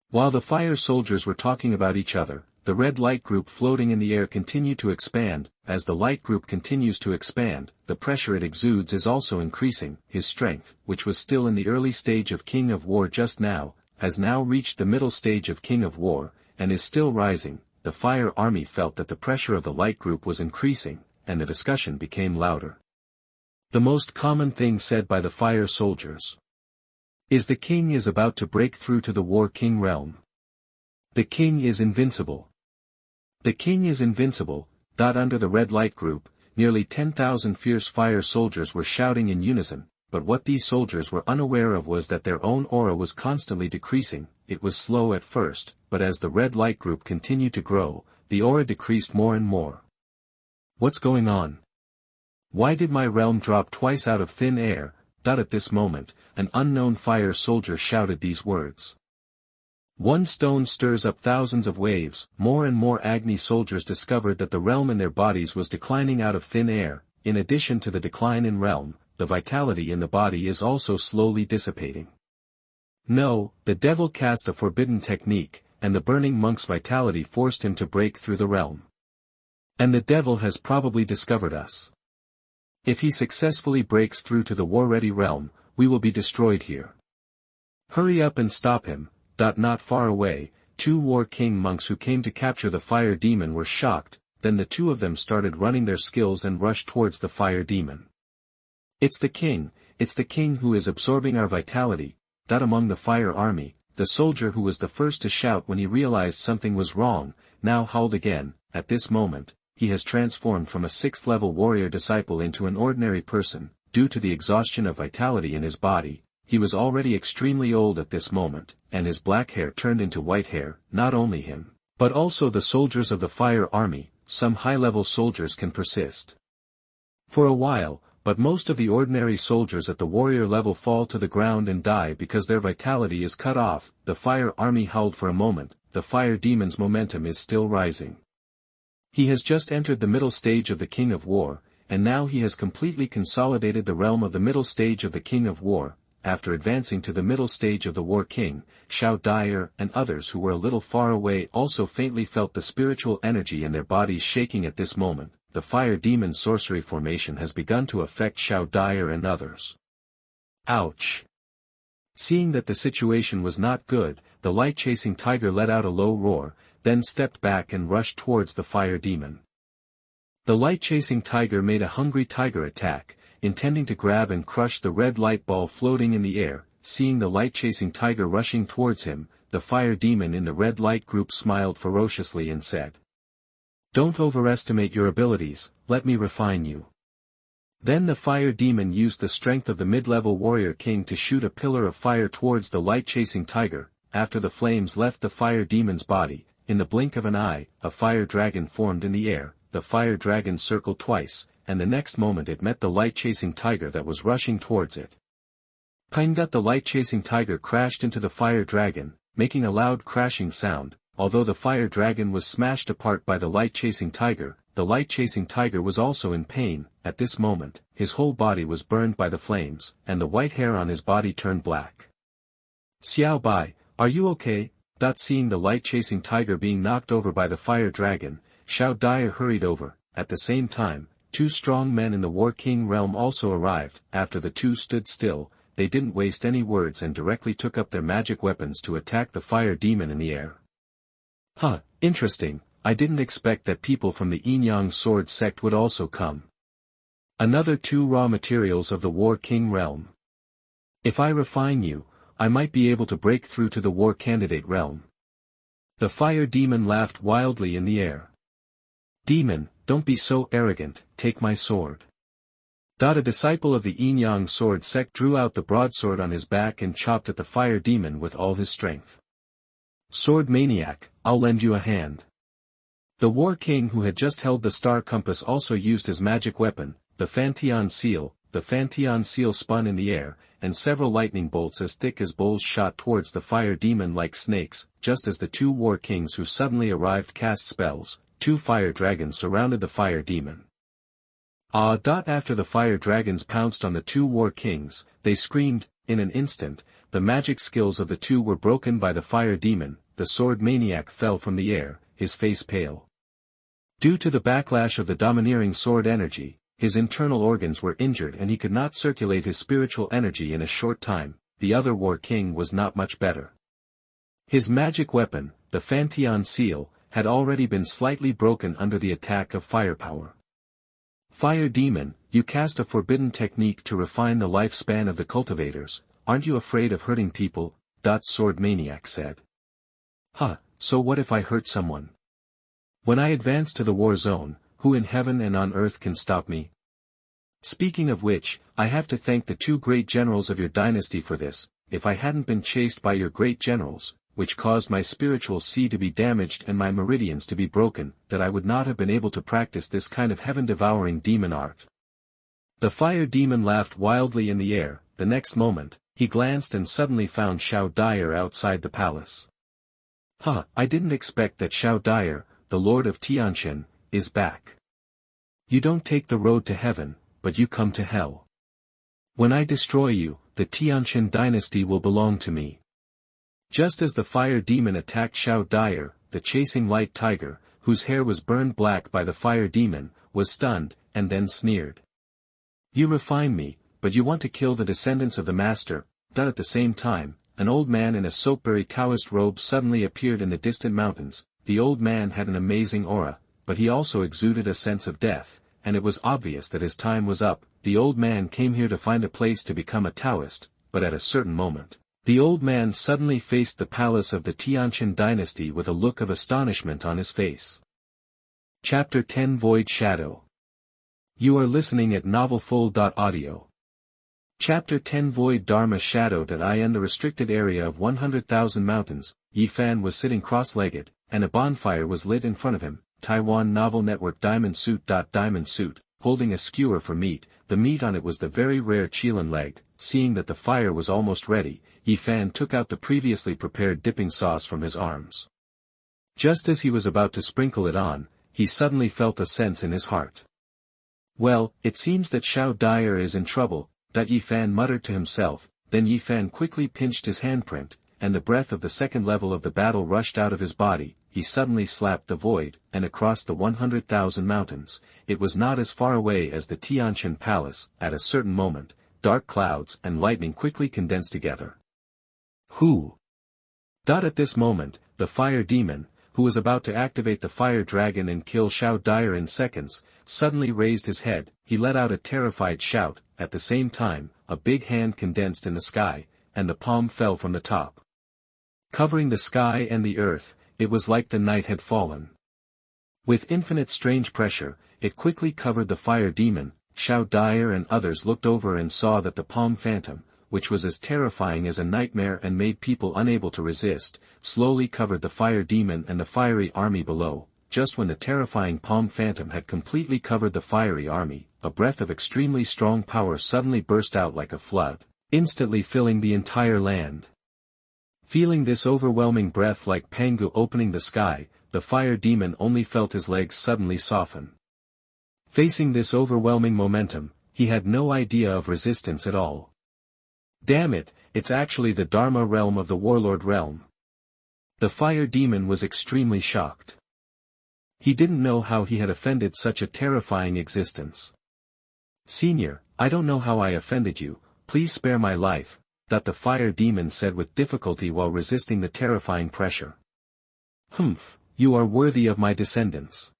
While the fire soldiers were talking about each other, the red light group floating in the air continued to expand. As the light group continues to expand, the pressure it exudes is also increasing. His strength, which was still in the early stage of King of War just now, has now reached the middle stage of King of War, and is still rising. The Fire Army felt that the pressure of the light group was increasing, and the discussion became louder. The most common thing said by the fire soldiers is the king is about to break through to the War King realm. The king is invincible. The king is invincible. Under the red light group, nearly 10,000 fierce fire soldiers were shouting in unison, but what these soldiers were unaware of was that their own aura was constantly decreasing. It was slow at first, but as the red light group continued to grow, the aura decreased more and more. What's going on? Why did my realm drop twice out of thin air? At this moment, an unknown fire soldier shouted these words. One stone stirs up thousands of waves. More and more Agni soldiers discovered that the realm in their bodies was declining out of thin air. In addition to the decline in realm, the vitality in the body is also slowly dissipating. No, the devil cast a forbidden technique, and the burning monk's vitality forced him to break through the realm. And the devil has probably discovered us. If he successfully breaks through to the war-ready realm, we will be destroyed here. Hurry up and stop him. Not far away, two War King monks who came to capture the fire demon were shocked. Then the two of them started running their skills and rushed towards the fire demon. It's the king who is absorbing our vitality. Among the fire army, the soldier who was the first to shout when he realized something was wrong, now howled again. At this moment, he has transformed from a 6th-level warrior disciple into an ordinary person. Due to the exhaustion of vitality in his body, he was already extremely old at this moment, and his black hair turned into white hair. Not only him, but also the soldiers of the fire army. Some high-level soldiers can persist for a while, but most of the ordinary soldiers at the warrior level fall to the ground and die because their vitality is cut off. The fire army howled for a moment. The fire demon's momentum is still rising. He has just entered the middle stage of the King of War, and now he has completely consolidated the realm of the middle stage of the King of War. After advancing to the middle stage of the War King, Xiao Dyer and others who were a little far away also faintly felt the spiritual energy in their bodies shaking at this moment. The fire demon sorcery formation has begun to affect Xiao Dyer and others. Ouch! Seeing that the situation was not good, the light-chasing tiger let out a low roar, then stepped back and rushed towards the fire demon. The light-chasing tiger made a hungry tiger attack, intending to grab and crush the red light ball floating in the air. Seeing the light-chasing tiger rushing towards him, the fire demon in the red light group smiled ferociously and said, "Don't overestimate your abilities, let me refine you." Then the fire demon used the strength of the mid-level warrior king to shoot a pillar of fire towards the light-chasing tiger. After the flames left the fire demon's body, in the blink of an eye, a fire dragon formed in the air. The fire dragon circled twice, and the next moment it met the light-chasing tiger that was rushing towards it. Pang! The light-chasing tiger crashed into the fire dragon, making a loud crashing sound. although the fire dragon was smashed apart by the light-chasing tiger, the light-chasing tiger was also in pain. At this moment, his whole body was burned by the flames, and the white hair on his body turned black. Xiao Bai, are you okay? Seeing the light-chasing tiger being knocked over by the fire dragon, Xiao Dai hurried over. At the same time, two strong men in the War King realm also arrived. After the two stood still, they didn't waste any words and directly took up their magic weapons to attack the fire demon in the air. Huh, interesting, I didn't expect that people from the Yin-Yang sword sect would also come. Another two raw materials of the War King realm. If I refine you, I might be able to break through to the War Candidate realm. The fire demon laughed wildly in the air. Demon, don't be so arrogant, take my sword. A disciple of the Yin-Yang sword sect drew out the broadsword on his back and chopped at the fire demon with all his strength. Sword maniac, I'll lend you a hand. The War King who had just held the star compass also used his magic weapon, the Fantian seal. The Fantian seal spun in the air, and several lightning bolts as thick as bowls shot towards the fire demon like snakes. Just as the two War Kings who suddenly arrived cast spells, two fire dragons surrounded the fire demon. After the fire dragons pounced on the two War Kings, they screamed. In an instant, the magic skills of the two were broken by the fire demon. The sword maniac fell from the air, his face pale. Due to the backlash of the domineering sword energy, his internal organs were injured and he could not circulate his spiritual energy in a short time. The other War King was not much better. His magic weapon, the Fantian seal, had already been slightly broken under the attack of firepower. Fire demon, you cast a forbidden technique to refine the lifespan of the cultivators, aren't you afraid of hurting people? Sword maniac said. So what if I hurt someone? When I advance to the war zone, who in heaven and on earth can stop me? Speaking of which, I have to thank the two great generals of your dynasty for this. If I hadn't been chased by your great generals, which caused my spiritual sea to be damaged and my meridians to be broken, that I would not have been able to practice this kind of heaven-devouring demon art. The fire demon laughed wildly in the air. The next moment, he glanced and suddenly found Xiao Dai outside the palace. I didn't expect that Xiao Dai, the Lord of Tianqian, is back. You don't take the road to heaven, but you come to hell. When I destroy you, the Tianqian dynasty will belong to me. Just as the fire demon attacked Xiao Dai, the chasing light tiger, whose hair was burned black by the fire demon, was stunned, and then sneered. You refine me, but you want to kill the descendants of the master. At the same time, an old man in a soapberry Taoist robe suddenly appeared in the distant mountains. The old man had an amazing aura, but he also exuded a sense of death, and it was obvious that his time was up. The old man came here to find a place to become a Taoist, but at a certain moment, the old man suddenly faced the palace of the Tianqian dynasty with a look of astonishment on his face. Chapter 10 Void Shadow. You are listening at novelfull.audio. Chapter 10 Void Dharma Shadow. In the restricted area of 100,000 mountains, Ye Fan was sitting cross-legged, and a bonfire was lit in front of him. Taiwan Novel Network Diamond Suit. Diamond Suit, holding a skewer for meat. The meat on it was the very rare chilan leg. Seeing that the fire was almost ready, Ye Fan took out the previously prepared dipping sauce from his arms. Just as he was about to sprinkle it on, he suddenly felt a sense in his heart. Well, it seems that Xiao Dai is in trouble, Ye Fan muttered to himself. Then Ye Fan quickly pinched his handprint, and the breath of the second level of the battle rushed out of his body. He suddenly slapped the void, and across the 100,000 mountains, it was not as far away as the Tianqian palace. At a certain moment, dark clouds and lightning quickly condensed together. Who? At this moment, the fire demon, who was about to activate the fire dragon and kill Xiao Dai in seconds, suddenly raised his head. He let out a terrified shout. At the same time, a big hand condensed in the sky, and the palm fell from the top. Covering the sky and the earth, it was like the night had fallen. With infinite strange pressure, it quickly covered the fire demon. Xiao Dai and others looked over and saw that the palm phantom, which was as terrifying as a nightmare and made people unable to resist, slowly covered the fire demon and the fiery army below. Just when the terrifying palm phantom had completely covered the fiery army, a breath of extremely strong power suddenly burst out like a flood, instantly filling the entire land. Feeling this overwhelming breath like Pangu opening the sky, the fire demon only felt his legs suddenly soften. Facing this overwhelming momentum, he had no idea of resistance at all. Damn it, it's actually the Dharma realm of the Warlord realm. The fire demon was extremely shocked. He didn't know how he had offended such a terrifying existence. Senior, I don't know how I offended you, please spare my life, that the fire demon said with difficulty while resisting the terrifying pressure. Humph, you are worthy of my descendants.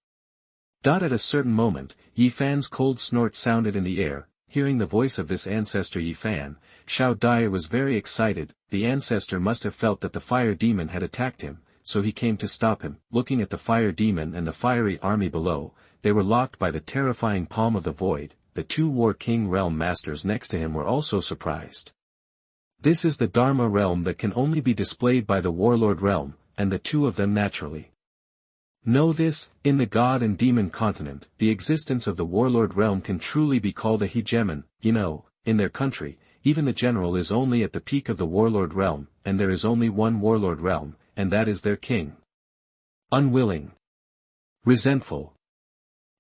At a certain moment, Ye Fan's cold snort sounded in the air. Hearing the voice of this ancestor Ye Fan, Xiao Dai was very excited. The ancestor must have felt that the fire demon had attacked him, so he came to stop him. Looking at the fire demon and the fiery army below, they were locked by the terrifying palm of the void. The two War King realm masters next to him were also surprised. This is the Dharma realm that can only be displayed by the Warlord realm, and the two of them naturally know this. In the God and Demon continent, the existence of the Warlord realm can truly be called a hegemon. In their country, even the general is only at the peak of the Warlord realm, and there is only one Warlord realm, and that is their king. Unwilling, resentful,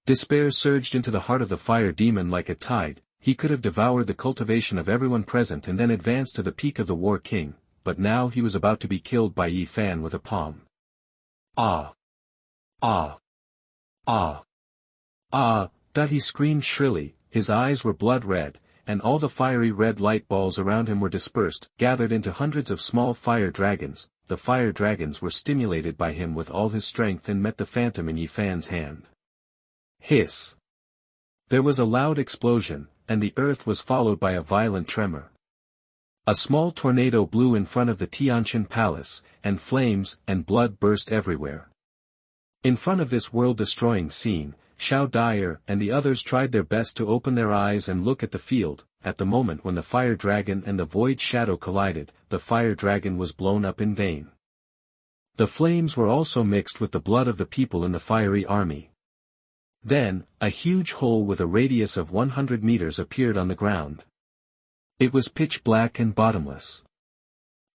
despair surged into the heart of the fire demon like a tide. He could have devoured the cultivation of everyone present and then advanced to the peak of the War King, but now he was about to be killed by Ye Fan with a palm. Ah! Ah! Ah! Ah! That he screamed shrilly, his eyes were blood red, and all the fiery red light balls around him were dispersed, gathered into hundreds of small fire dragons. The fire dragons were stimulated by him with all his strength and met the phantom in Ye Fan's hand. Hiss! There was a loud explosion, and the earth was followed by a violent tremor. A small tornado blew in front of the Tianqian palace, and flames and blood burst everywhere. In front of this world-destroying scene, Xiao Dai and the others tried their best to open their eyes and look at the field. At the moment when the fire dragon and the void shadow collided, the fire dragon was blown up in vain. The flames were also mixed with the blood of the people in the fiery army. Then, a huge hole with a radius of 100 meters appeared on the ground. It was pitch black and bottomless.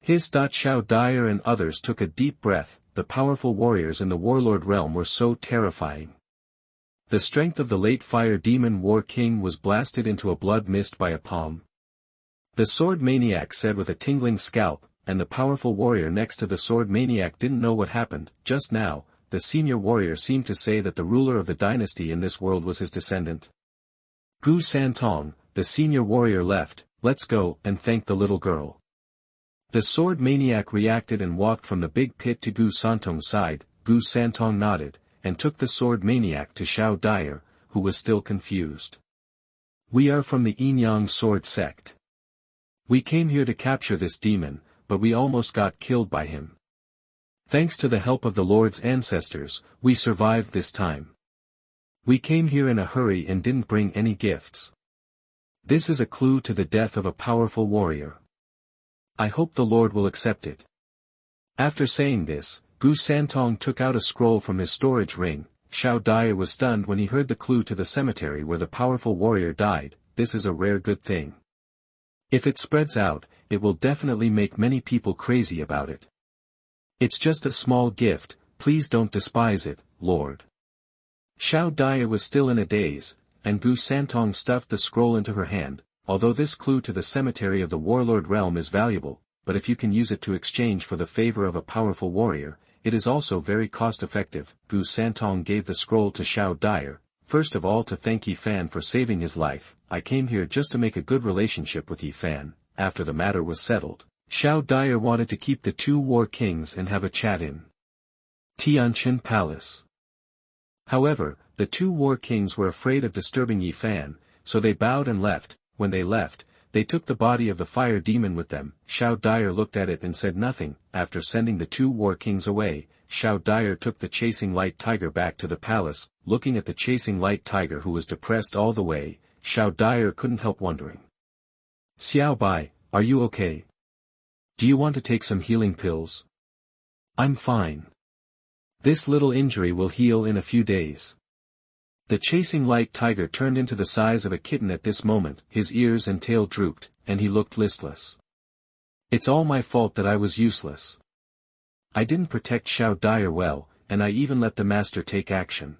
Xiao Dai and others took a deep breath. The powerful warriors in the Warlord realm were so terrifying. The strength of the late fire demon War King was blasted into a blood mist by a palm. The sword maniac said with a tingling scalp, and the powerful warrior next to the sword maniac didn't know what happened. Just now, the senior warrior seemed to say that the ruler of the dynasty in this world was his descendant. Gu Santong, the senior warrior left. Let's go and thank the little girl. The sword maniac reacted and walked from the big pit to Gu Santong's side. Gu Santong nodded, and took the sword maniac to Xiao Dai, who was still confused. We are from the Yinyang sword sect. We came here to capture this demon, but we almost got killed by him. Thanks to the help of the Lord's ancestors, we survived this time. We came here in a hurry and didn't bring any gifts. This is a clue to the death of a powerful warrior. I hope the Lord will accept it. After saying this, Gu Santong took out a scroll from his storage ring. Xiao Dai was stunned when he heard the clue to the cemetery where the powerful warrior died. This is a rare good thing. If it spreads out, it will definitely make many people crazy about it. It's just a small gift, please don't despise it, Lord. Xiao Dai was still in a daze, and Gu Santong stuffed the scroll into her hand. Although this clue to the cemetery of the Warlord realm is valuable, but if you can use it to exchange for the favor of a powerful warrior, it is also very cost-effective. Gu Santong gave the scroll to Xiao Dai. First of all, to thank Ye Fan for saving his life. I came here just to make a good relationship with Ye Fan. After the matter was settled, Xiao Dai wanted to keep the two War Kings and have a chat in Tianqian Palace. However, the two War Kings were afraid of disturbing Ye Fan, so they bowed and left. When they left, they took the body of the fire demon with them. Xiao Dai looked at it and said nothing. After sending the two War Kings away, Xiao Dai took the chasing light tiger back to the palace. Looking at the chasing light tiger who was depressed all the way, Xiao Dai couldn't help wondering. Xiao Bai, are you okay? Do you want to take some healing pills? I'm fine. This little injury will heal in a few days. The chasing light tiger turned into the size of a kitten at this moment. His ears and tail drooped, and he looked listless. It's all my fault that I was useless. I didn't protect Xiao Dyer well, and I even let the master take action.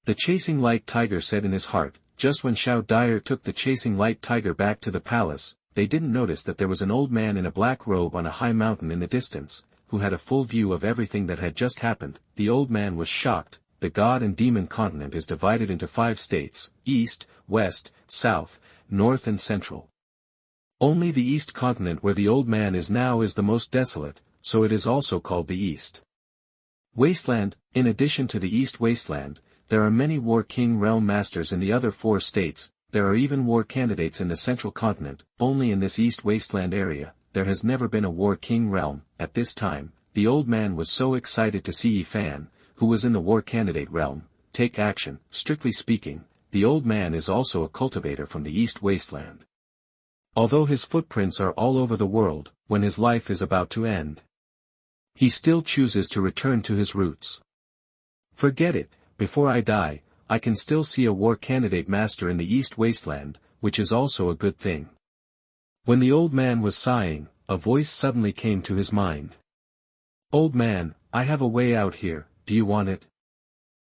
The chasing light tiger said in his heart. Just when Xiao Dyer took the chasing light tiger back to the palace, they didn't notice that there was an old man in a black robe on a high mountain in the distance, who had a full view of everything that had just happened. The old man was shocked. The God and Demon continent is divided into 5 states, East, West, South, North and Central. Only the East continent where the old man is now is the most desolate, so it is also called the East Wasteland. In addition to the East Wasteland, there are many War King realm masters in the other 4 states. There are even war candidates in the Central continent. Only in this East Wasteland area, there has never been a War King realm. At this time, the old man was so excited to see Ye Fan, who was in the war candidate realm, take action. Strictly speaking, the old man is also a cultivator from the East Wasteland. Although his footprints are all over the world, when his life is about to end, he still chooses to return to his roots. Forget it, before I die, I can still see a war candidate master in the East Wasteland, which is also a good thing. When the old man was sighing, a voice suddenly came to his mind. Old man, I have a way out here, do you want it?